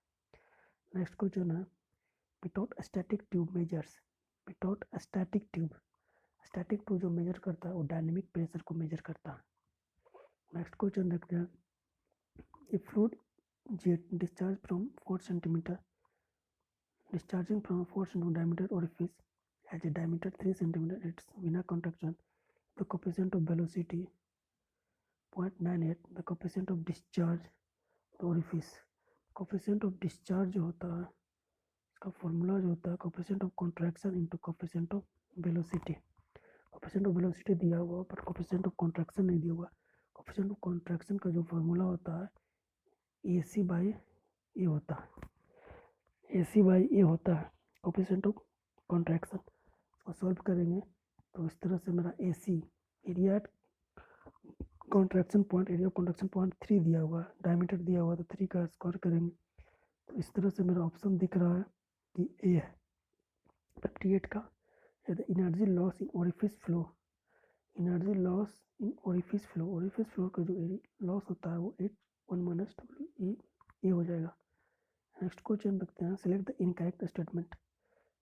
Speaker 1: नेक्स्ट क्वेश्चन है, without static tube measures. Without static tube जो मेजर करता है वो डायनेमिक प्रेशर को मेजर करता है। नेक्स्ट क्वेश्चन देखते हैं, ए fluid jet discharge from 4 centimetre discharging from a 4 cm diameter orifice has a diameter 3 cm. Its vena contraction, the coefficient of velocity 0.98, the coefficient of discharge the orifice, coefficient of discharge जो होता है इसका formula जो होता है coefficient of contraction into coefficient of velocity। coefficient of velocity दिया हुआ पर coefficient of contraction नहीं दिया हुआ। coefficient of contraction का जो फॉर्मूला होता है AC बाई ए होता है, AC बाई ए होता है कोफिशिएंट ऑफ कॉन्ट्रैक्शन। इसको सॉल्व करेंगे तो इस तरह से मेरा AC area contraction point, area contraction point 3 दिया हुआ है, डायमीटर दिया हुआ है, तो 3 का स्क्वायर करेंगे तो इस तरह से मेरा ऑप्शन दिख रहा है कि ए है 58 का। Energy loss in orifice flow, energy loss in orifice flow का जो लॉस होता है वो H1 - W ए हो जाएगा। नेक्स्ट क्वेश्चन देखते हैं, select the incorrect statement.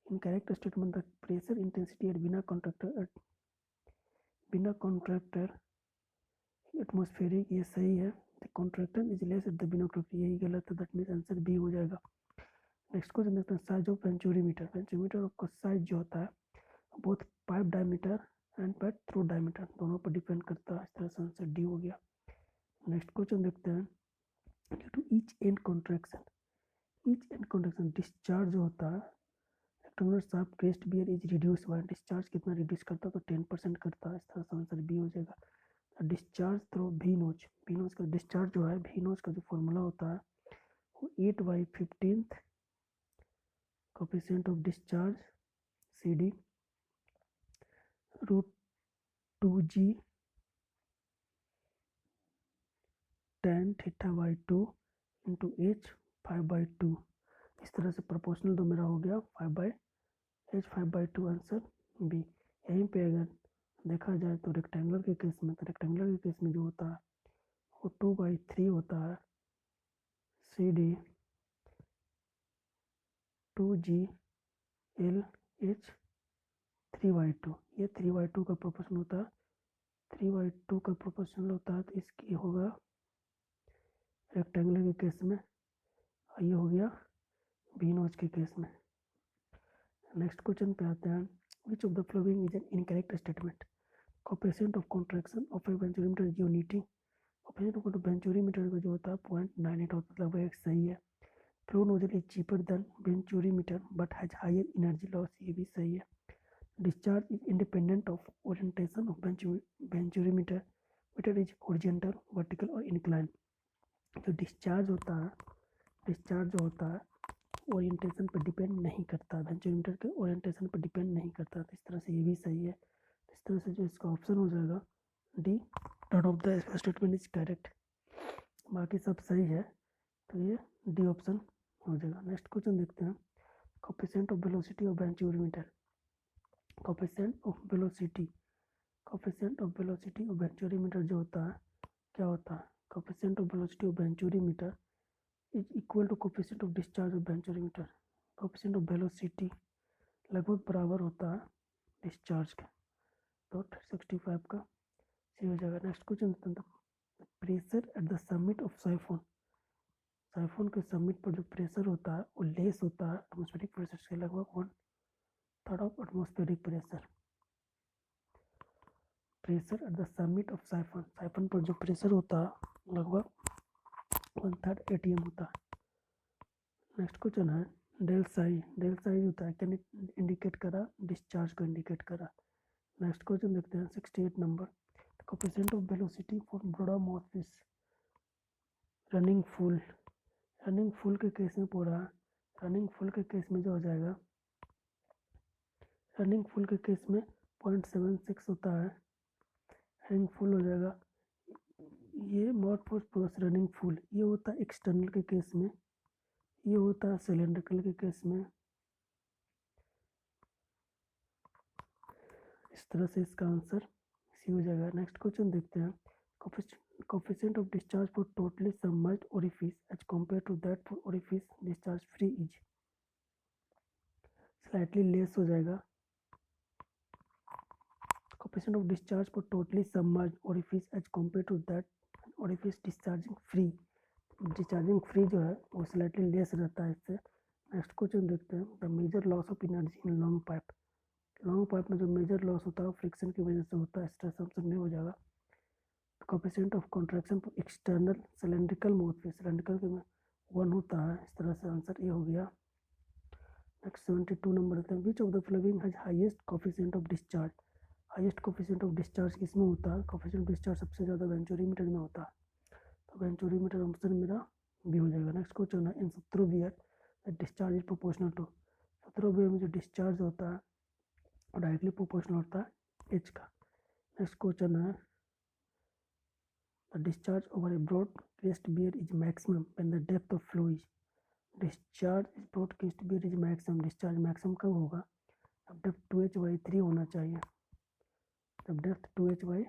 Speaker 1: Incorrect statement, the pressure intensity at बिना कॉन्ट्रैक्टर एटमॉस्फेरिक, ये सही है। The contractor is less at the बिना कॉन्ट्रैक्टर, यही गलत है, दैट मीन्स आंसर बी हो जाएगा। नेक्स्ट क्वेश्चन देखते हैं, साइज ऑफ बेंचोरीमीटर। बेंचोरीमीटर का साइज जो होता है both pipe diameter and pipe throat diameter दोनों पर डिपेंड करता है, इस तरह से आंसर डी हो गया। नेक्स्ट क्वेश्चन देखते हैं, due to each end contraction, each end contraction discharge जो होता है रेक्टेंगुलर शाफ्ट crest weir is reduce by, discharge कितना रिड्यूस करता है तो 10% करता है, इस तरह से आंसर बी हो जाएगा। डिस्चार्ज थ्रू वी नोच, वी नोच का डिस्चार्ज जो है वी नोच का जो फॉर्मूला होता है वो 8/15 coefficient of discharge CD √2G tan θ/2 into H 5/2, इस तरह से प्रोपोर्शनल तो मेरा हो गया 5/H 5/2, आंसर बी। यहीं पे अगर देखा जाए तो रेक्टेंगुलर के केस में, तो रेक्टेंगुलर के केस में जो होता है वो 2/3 होता है CD 2GLH 3/2, ये 3/2 का प्रोपोर्शन होता है, 3/2 का प्रोपोर्शनल होता है, तो इसकी होगा रेक्टेंगुलर के केस में, ये हो गया बी नोच के केस में। नेक्स्ट क्वेश्चन पे आते हैं, which of the flowing is an incorrect statement. Coefficient of contraction of a venturimeter is unity, coefficient of venturimeter का जो होता है 0.98 होता है, लगभग सही है। Flow nozzle is cheaper than venturimeter but has higher energy loss, ये भी सही है। Discharge is independent of orientation of venturimeter, meter is horizontal, vertical और इंक्लाइन। जो डिस्चार्ज जो होता है ओरिएंटेशन पर डिपेंड नहीं करता, बेंचोमीटर के ओरिएंटेशन पर डिपेंड नहीं करता, तो इस तरह से ये भी सही है। इस तरह से जो इसका ऑप्शन हो जाएगा D, not of the statement is correct, बाकी सब सही है, तो ये डी ऑप्शन हो जाएगा। नेक्स्ट क्वेश्चन देखते हैं, coefficient of velocity of venturimeter. Coefficient of velocity of venturimeter जो होता है क्या होता है, coefficient of velocity of venturimeter is equal to coefficient of discharge of venturimeter. Coefficient of velocity लगभग बराबर होता है डिस्चार्ज का, तो 65 का सी हो जाएगा। Next question, pressure at the summit of siphon, siphon के समिट पर जो प्रेशर होता है वो लेस होता है एटमॉस्फेरिक प्रेशर से, लगभग 1/3 of atmospheric pressure. Pressure at the summit of siphon, siphon पर जो प्रेशर होता है लगभग 1/3 ATM होता है। नेक्स्ट क्वेश्चन है, डेल साइज होता है, कैन इंडिकेट करा, डिस्चार्ज को इंडिकेट करा। नेक्स्ट क्वेश्चन देखते हैं 68 number, coefficient of velocity for ब्रोडामोथ फिश रनिंग फुल के केस में पूरा, रनिंग फुल के केस में जो हो जाएगा, रनिंग फुल के केस में 0.76 होता है हैंग फुल हो जाएगा। ये mod force plus running full, ये होता है एक्सटर्नल के केस में, ये होता है सिलेंड्रिकल के केस में। इस तरह से इसका आंसर सी हो जाएगा। नेक्स्ट क्वेश्चन देखते हैं। Coefficient of discharge for totally submerged orifice as compare to that for orifice discharge free is, slightly less हो जाएगा। Coefficient of discharge for totally submerged orifice as compare to that orifice discharging free, discharging free जो है वो slightly less रहता है इससे। Next question देखते हैं। The major loss of energy in long pipe, long pipe में जो मेजर लॉस होता है वो फ्रिक्शन की वजह से होता है, स्ट्रेस आंसर में हो जाएगा। Coefficient of contraction for external cylindrical mouthpiece, cylindrical के में 1 होता है। इस तरह से आंसर ये हो गया। नेक्स्ट 72 नंबर देते हैं। Which of the following has highest coefficient of discharge, highest coefficient of discharge किस में होता है? कोफिशिएंट ऑफ डिस्चार्ज सबसे ज़्यादा वेंचुरीमीटर में होता है, तो वेंचुरीमीटर आंसर मेरा बी हो जाएगा। नेक्स्ट क्वेश्चन है। In Sutro weir discharge is proportional to, Sutro weir में जो डिस्चार्ज होता है वो डायरेक्टली प्रोपोर्शनल होता है एच का। नेक्स्ट क्वेश्चन है। The discharge over a broad-cased beer is maximum when the depth of flow is, discharge is broad-cased beer is maximum, discharge maximum कब होगा? अब डेप्थ 2h/3 होना चाहिए, जब डेप्थ 2h/3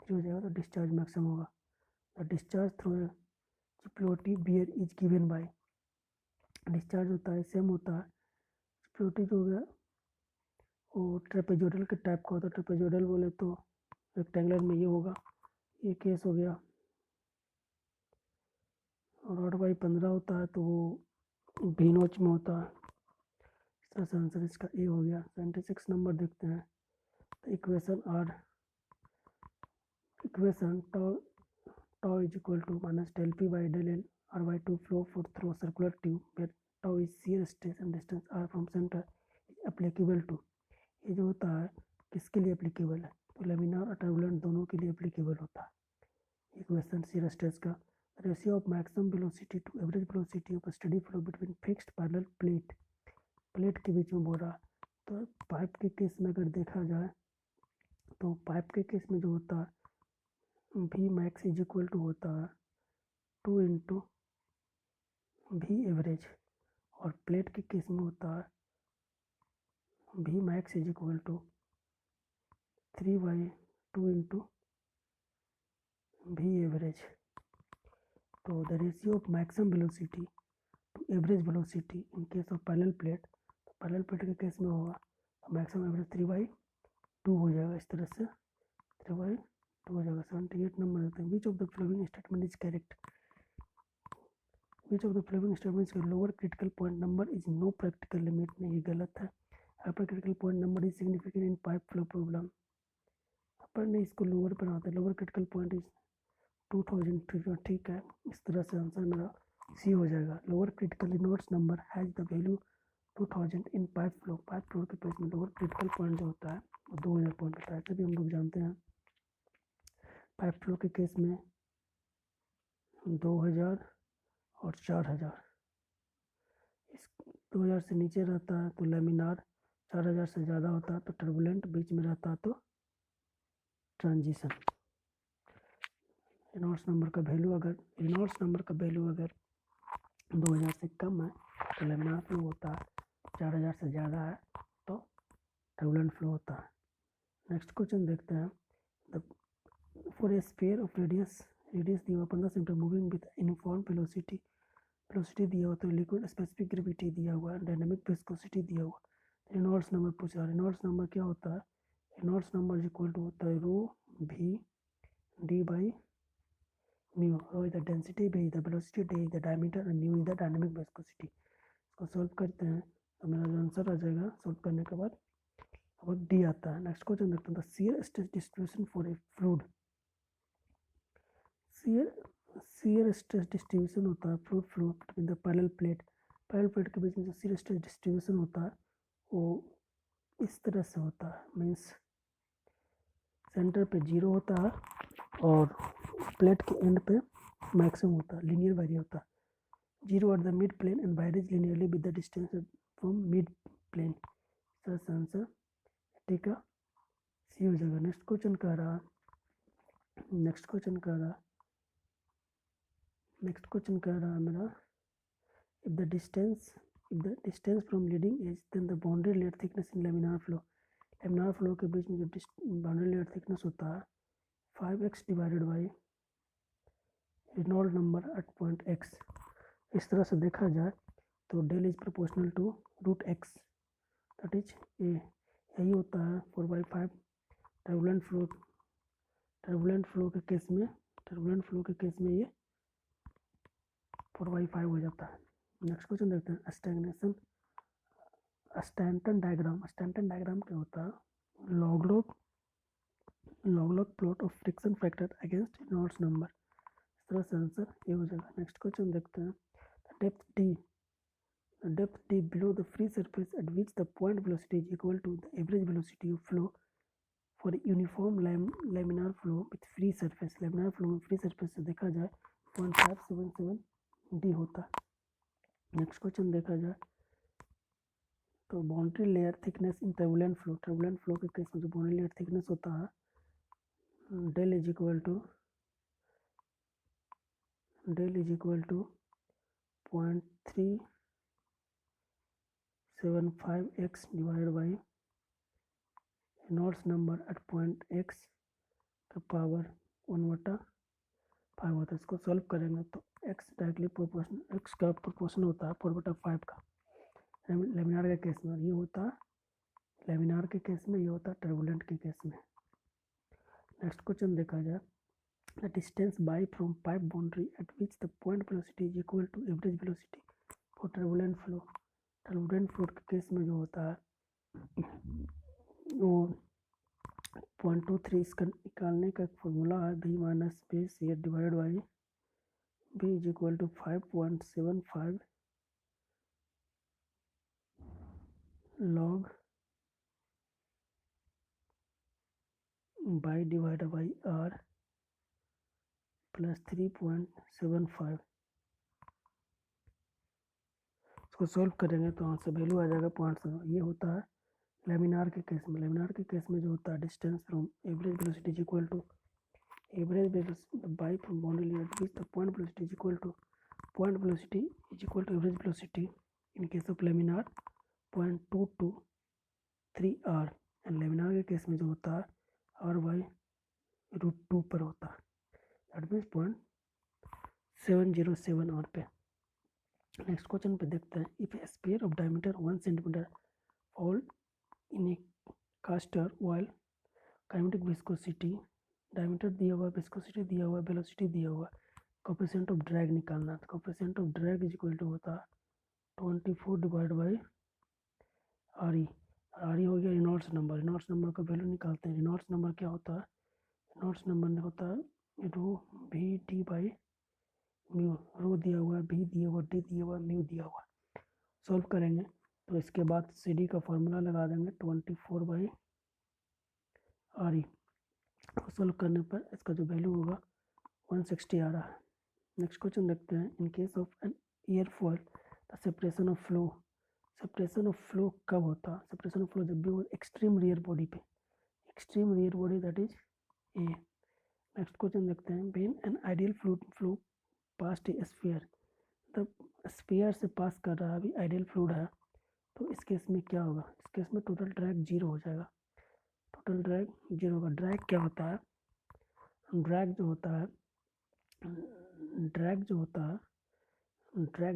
Speaker 1: हो जाएगा तो डिस्चार्ज मैक्सिमम होगा। The discharge through a Cipolletti weir is given by, discharge होता है सेम होता है, चिप्लोटी जो हो गया वो ट्रेपेजोइडल के टाइप का होता है, ट्रेपेजोइडल बोले तो रेक्टेंगुलर में ये होगा, ये केस हो गया। और 8/15 होता है तो वो भी नॉच में होता है। इस तरह से आंसर इसका ए हो गया। 76 नंबर देखते हैं। Equation tau is equal to minus del P by del L R by 2 flow for through circular tube where tau is shear stress and distance R from centre is applicable to, ये जो होता है किसके लिए applicable है? तो laminar और turbulent दोनों के लिए एप्लीकेबल होता है। इक्वेशन शियर स्ट्रेस का ratio of maximum velocity to average velocity of steady flow between fixed parallel plate, plate के बीच में बोल रहा। तो पाइप के केस में अगर देखा जाए तो पाइप के केस में जो होता है V max is equal to होता है 2 इंटू भी एवरेज, और प्लेट के केस में होता है V max is equal to 3/2 into V average. तो the ratio of maximum velocity to average velocity in case of parallel plate, तो parallel plate के केस में होगा तो मैक्सिमम एवरेज 3/2 हो जाएगा। इस तरह से 3/2 हो जाएगा। 78 नंबर देते हैं। Which of the following statement is correct, which of the following statements का lower critical point number is no practical limit, नहीं ये गलत है। Upper critical point number is significant in pipe flow problem, upper नहीं इसको lower पर आता है, लोअर क्रिटिकल पॉइंट इज 2000, ठीक है। इस तरह से आंसर मेरा सी हो जाएगा। Lower critical Reynolds number has the value 2000 in pipe flow, pipe flow के पेज में लोअर क्रिटिकल पॉइंट जो होता है वो 2000 पॉइंट होता है। ऐसे भी हम लोग जानते हैं पाइप फ्लो के केस में 2000 और 4000, इस 2000 से नीचे रहता है तो लेमिनार, 4000 से ज़्यादा होता है तो टर्बुलेंट, बीच में रहता है तो ट्रांजिशन। रिनॉल्ड्स नंबर का वैल्यू अगर 2000 से कम है तो लेमिनार फ्लो होता है, 4000 से ज़्यादा है तो टर्बुलेंट फ्लो होता है। नेक्स्ट क्वेश्चन देखते हैं। For a sphere of radius दिया हुआ 15 centimetre moving with uniform velocity दिया हुआ, तो लिक्विड स्पेसिफिक ग्रेविटी दिया हुआ है, डायनामिक विस्कोसिटी दिया हुआ, रेनॉल्ड्स नंबर पूछा। रेनॉल्ड्स नंबर क्या होता है? रेनॉल्ड्स नंबर इक्वल टू होता है rho v d by mu. Rho is the density, v is the velocity, d is the diameter and mu is the dynamic viscosity. इसको solve करते हैं तो मेरा जो आंसर आ जाएगा सॉल्व करने के बाद अब डी आता है। नेक्स्ट क्वेश्चन देखते हैं। The shear stress distribution for a fluid, shear stress distribution होता है fluid flow between the parallel plate के बीच में जो शियर स्ट्रेस डिस्ट्रीब्यूशन होता है वो इस तरह से होता है, मीन्स सेंटर पे 0 होता है और प्लेट के एंड पे मैक्सिमम होता है, लीनियर वेरी होता है। 0 at the mid plane and varies linearly with the distance from mid plane. इस तरह से आंसर ठीक है सी हो जाएगा। नेक्स्ट क्वेश्चन कह रहा है नेक्स्ट क्वेश्चन कह रहा है मेरा, if the distance from leading edge, then the boundary layer thickness in laminar flow के बीच में जो boundary layer thickness होता है 5x divided by Reynold number at point x। इस तरह से देखा जाए तो del is proportional to root x, that is A. यही होता है 4/5 टर्बुलेंट फ्लो के केस में ये 4/5 हो जाता है। नेक्स्ट क्वेश्चन देखते हैं, स्टैंटन डायग्राम क्या होता है? Log plot of friction factor against Reynolds number. इस तरह से आंसर ये हो जाएगा। नेक्स्ट क्वेश्चन देखते हैं, depth d below the free surface at which the point velocity is equal to the average velocity of flow for a uniform laminar flow with free surface। laminar flow में free surface से देखा जाए 0.577 d होता है। Next question देखा जाए तो boundary layer thickness in turbulent flow के केस में जो बाउंड्री लेयर थिकनेस होता है del is equal to 0.375x divided by Reynolds number at point x का पावर 1/5 होता है। इसको सॉल्व करेंगे तो x डायरेक्टली प्रोपोर्शनल, x का प्रोपोर्शनल होता है 4/5 का लेमिनार के केस में, ये होता है लेमिनार के केस में, ये होता है टर्बुलेंट के केस में। नेक्स्ट क्वेश्चन देखा जाए, the distance by from pipe boundary at which the point velocity is equal to average velocity for turbulent flow के केस में जो होता है वो 0.23। इसका निकालने का फॉर्मूला है v minus base A divided by b is equal to 5.75 log by divided by r plus 3.75। इसको सॉल्व करेंगे तो आंसर वैल्यू आ जाएगा 0.7। ये होता है लेमिनार के केस में। जो होता है distance from average velocity is equal to average velocity by from boundary layer which the point velocity is equal to average velocity in case of laminar 0.223 r, and laminar के case में जो होता है r/√2 पर होता है, that means 0.707 r पे। Next question पे देखते हैं, if a sphere of diameter 1 centimetre fall in a castor oil kinetic viscosity, diameter दिया हुआ, विस्कोसिटी दिया हुआ, वेलोसिटी दिया हुआ, कोएफिशिएंट ऑफ ड्रैग निकालना है। Coefficient of drag is equal to होता है 24 डिवाइड बाई आर ई हो गया रेनॉल्ड्स नंबर का वैल्यू निकालते हैं। रेनॉल्ड्स नंबर क्या होता है? रेनॉल्ड्स नंबर होता है rho v d by mu. रो दिया हुआ है, भी दिया हुआ, डी दिया हुआ, म्यू दिया हुआ। सॉल्व करेंगे तो इसके बाद सी डी का फॉर्मूला लगा देंगे 24 बाई आर ई। सॉल्व करने पर इसका जो वैल्यू होगा 160 आ रहा है। नेक्स्ट क्वेश्चन देखते हैं, in case of an airfoil the separation of flow कब होता है? सेपरेशन ऑफ फ्लो जब भी हो एक्सट्रीम रियर बॉडी पे, that is a. Next question देखते हैं, when an ideal flow past a sphere, तब स्फीयर से पास कर रहा है, अभी आइडियल फ्लूइड है, तो इस केस में क्या होगा? इस केस में टोटल ड्रैग 0 हो जाएगा। ड्रैग क्या होता है? ड्रैग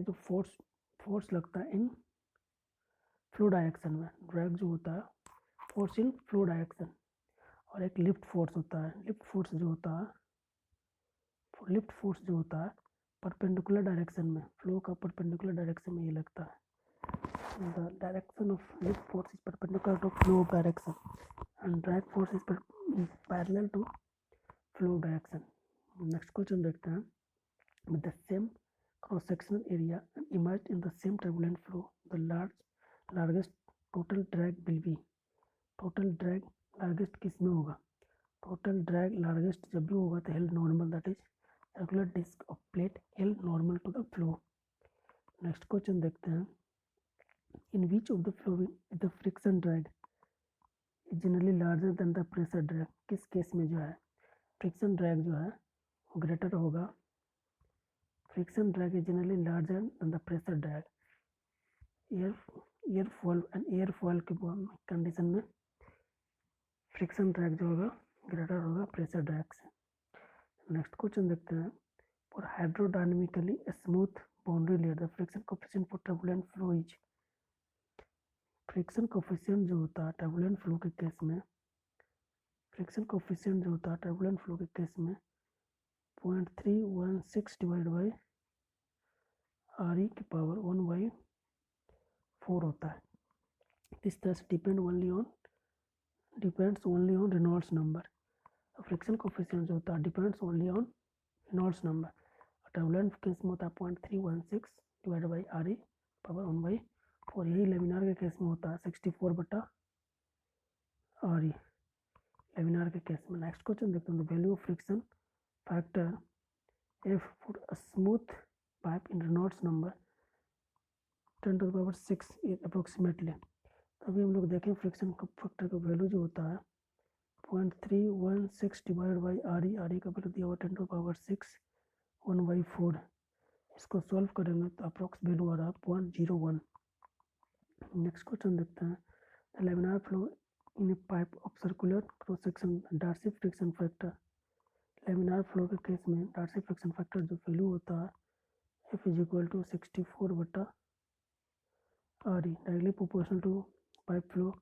Speaker 1: जो फोर्स लगता है इन फ्लो डायरेक्शन में। ड्रैग जो होता है फोर्स इन फ्लो डायरेक्शन, और एक लिफ्ट फोर्स होता है। लिफ्ट फोर्स जो होता है परपेंडिकुलर डायरेक्शन में, फ्लो का परपेंडिकुलर डायरेक्शन में ये लगता है। The direction of lift force is perpendicular to flow direction and drag force is parallel to flow direction. Next question देखते हैं, with the same cross sectional area and immersed in the same turbulent flow, the largest total drag will be। total drag largest किस में होगा? total drag largest जब भी होगा तो held normal, that is circular disc of plate held normal to the flow। next question देखते हैं, in which of the following is the friction drag is generally larger than the pressure drag। किस case में जो है friction drag जो है वो greater होगा, friction drag is generally larger than the pressure drag. Airfoil के कंडीशन में फ्रिक्शन ड्रैग जो होगा ग्रेटर होगा प्रेशर ड्रैग से। नेक्स्ट क्वेश्चन देखते हैं, for hydrodynamically smooth boundary layer the friction coefficient for turbulent flow is. Friction coefficient जो होता है टर्बुलेंट फ्लो के केस में, फ्रिक्शन कोफिशिएंट जो होता है टर्बुलेंट फ्लो के केस में 0.316 डिवाइड बाई RE की पावर 1/4 होता है। इस तरह से depends only on Reynolds number. Friction coefficient जो होता है depends only on Reynolds number. Turbulent case में होता है 0.316 डिवाइड बाई RE पावर 1/4। यही लेमिनार के केस में होता है 64/RE लेमिनार के केस में। नेक्स्ट क्वेश्चन देखते हैं, value of friction factor F for a smooth pipe in Reynolds number 10⁻6 approximately. अभी हम लोग देखें फ्रिक्शन फैक्टर का वैल्यू जो होता है 0.316 डिवाइड बाई RE का वैल्यू दिया हुआ 10⁻6 1/4। इसको सॉल्व करेंगे तो अप्रोक्स वैल्यू आ रहा है 0.01। नेक्स्ट क्वेश्चन देखते हैं, laminar flow in a pipe of circular cross section Darcy friction factor. Laminar flow के केस में डार्सी फ्रिक्शन फैक्टर जो वैल्यू होता है F is equal to 64/RE directly proportional to pipe flow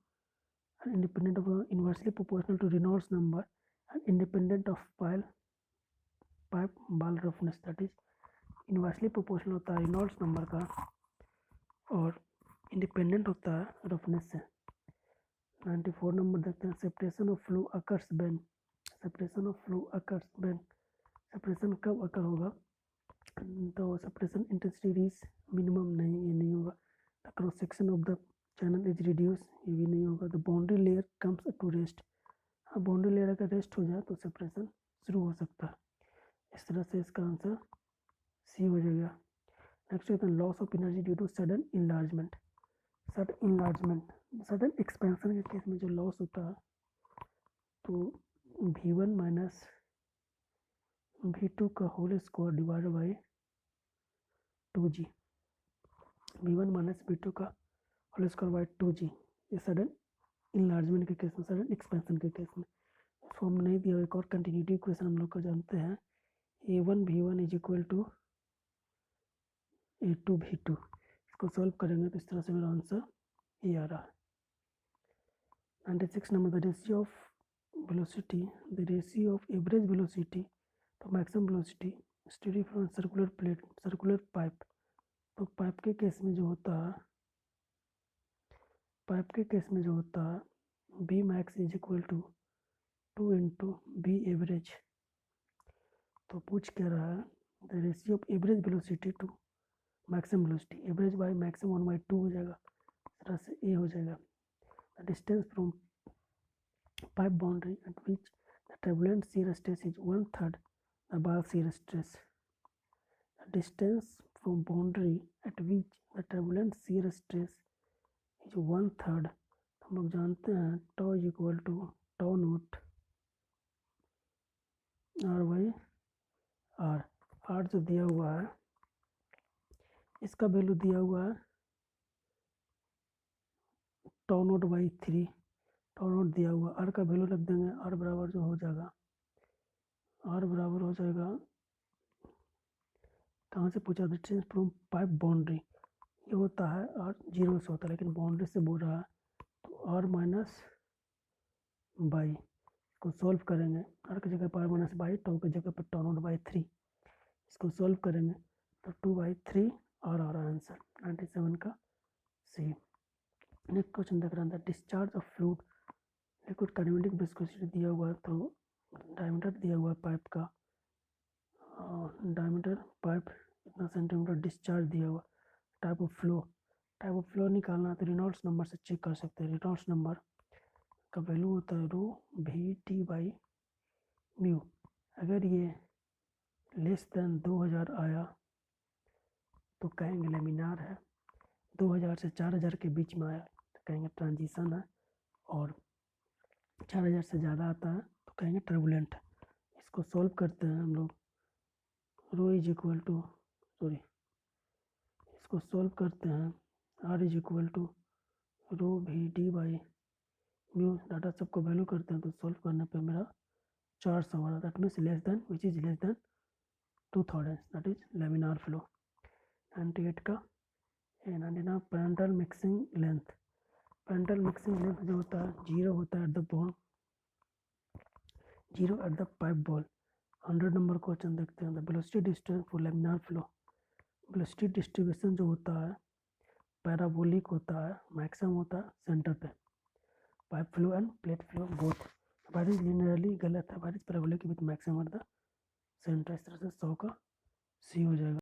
Speaker 1: and independent of inversely proportional to Reynolds number and independent of pipe ball roughness, that is inversely proportional होता है Reynolds number का और independent होता है roughness से। 94 number देखते हैं, separation of flow occurs when, separation of flow occurs when, separation कब occur होगा, तो separation intensity reach minimum नहीं, ये नहीं होगा। the cross section of the channel is reduced, ये भी नहीं होगा। the boundary layer comes to rest, हाँ बाउंड्री लेयर अगर रेस्ट हो जाए तो सेपरेशन शुरू हो सकता है। इस तरह से इसका आंसर सी हो जाएगा। नेक्स्ट होता है loss of energy due to sudden enlargement. Sudden expansion के केस में जो लॉस होता है तो V1 माइनस V2 का whole square divide by 2G, V1 minus V2 का होल स्क्वायर बाई 2G। ये सडन इनलार्जमेंट के केस में, सडन एक्सपेंशन के केस में। फॉर्म नहीं दिया, एक और कंटिन्यूटी इक्वेशन हम लोग को जानते हैं, A1 V1 is equal to A2 V2। इसको सॉल्व करेंगे तो इस तरह से मेरा आंसर ये आ रहा है। 96 number, the ratio of velocity, the ratio of average velocity to maximum velocity steady from circular plate, circular pipe. तो पाइप के केस में जो होता है, पाइप के केस में जो होता है B max is equal to 2 into B average. तो पूछ कह रहा है the ratio of average velocity to maximum velocity, average by maximum 1/2 हो जाएगा। इस तरह से ए हो जाएगा। The distance from pipe boundary at which the turbulent shear stress is 1/3 the wall shear stress. The distance from boundary at which the turbulent shear stress is 1/3। हम लोग जानते हैं टॉ is equal to tau naught R/R। R जो दिया हुआ है इसका value दिया हुआ है टॉ नोट बाई 3, टॉ नोट दिया हुआ। R का वैल्यू रख देंगे, R बराबर जो हो जाएगा, R बराबर हो जाएगा, कहाँ से पूछा, डिस्टेंस फ्रॉम पाइप बाउंड्री, ये होता है R 0 से होता है, लेकिन बाउंड्री से बोल रहा है तो R माइनस बाई। इसको सॉल्व करेंगे, R की जगह पर R माइनस बाई, टॉ की जगह पर टॉ नोट बाई 3। इसको सॉल्व करेंगे तो 2/3 R आ रहा है आंसर 97 का सी। नेक्स्ट क्वेश्चन देख रहा था, discharge of fluid liquid kinematic viscosity दिया हुआ है, तो डायमीटर दिया हुआ है पाइप का, डायमीटर पाइप इतना सेंटीमीटर, डिस्चार्ज दिया हुआ, टाइप ऑफ फ्लो निकालना है तो रेनॉल्ड्स नंबर से चेक कर सकते हैं। रेनॉल्ड्स नंबर का वैल्यू होता है रो V/μ। अगर ये लेस देन 2000 आया तो कहेंगे लेमिनार है, 2000 से 4000 के बीच में आया तो कहेंगे ट्रांजिशन है, और 4000 से ज़्यादा आता है तो कहेंगे टर्बुलेंट है। इसको सॉल्व करते हैं हम लोग, रो इज इक्वल टू इसको सॉल्व करते हैं, are is equal to row v d by mu, data सबको वैल्यू करते हैं तो सॉल्व करने पे मेरा 400 आ रहा, that means less than which is less than 2000, that is laminar flow. 98 का Prandtl mixing length, Prandtl mixing length जो होता है 0 होता है at the wall, 0 at the pipe wall. 100 number question देखते हैं, the velocity distance for laminar flow, velocity distribution जो होता है पैराबोलिक होता है, मैक्सिमम होता है सेंटर पे, pipe flow end plate flow both, wise linearly गलत है, wise parabolic with maximum eight the centre, इस तरह से 100 का सी हो जाएगा।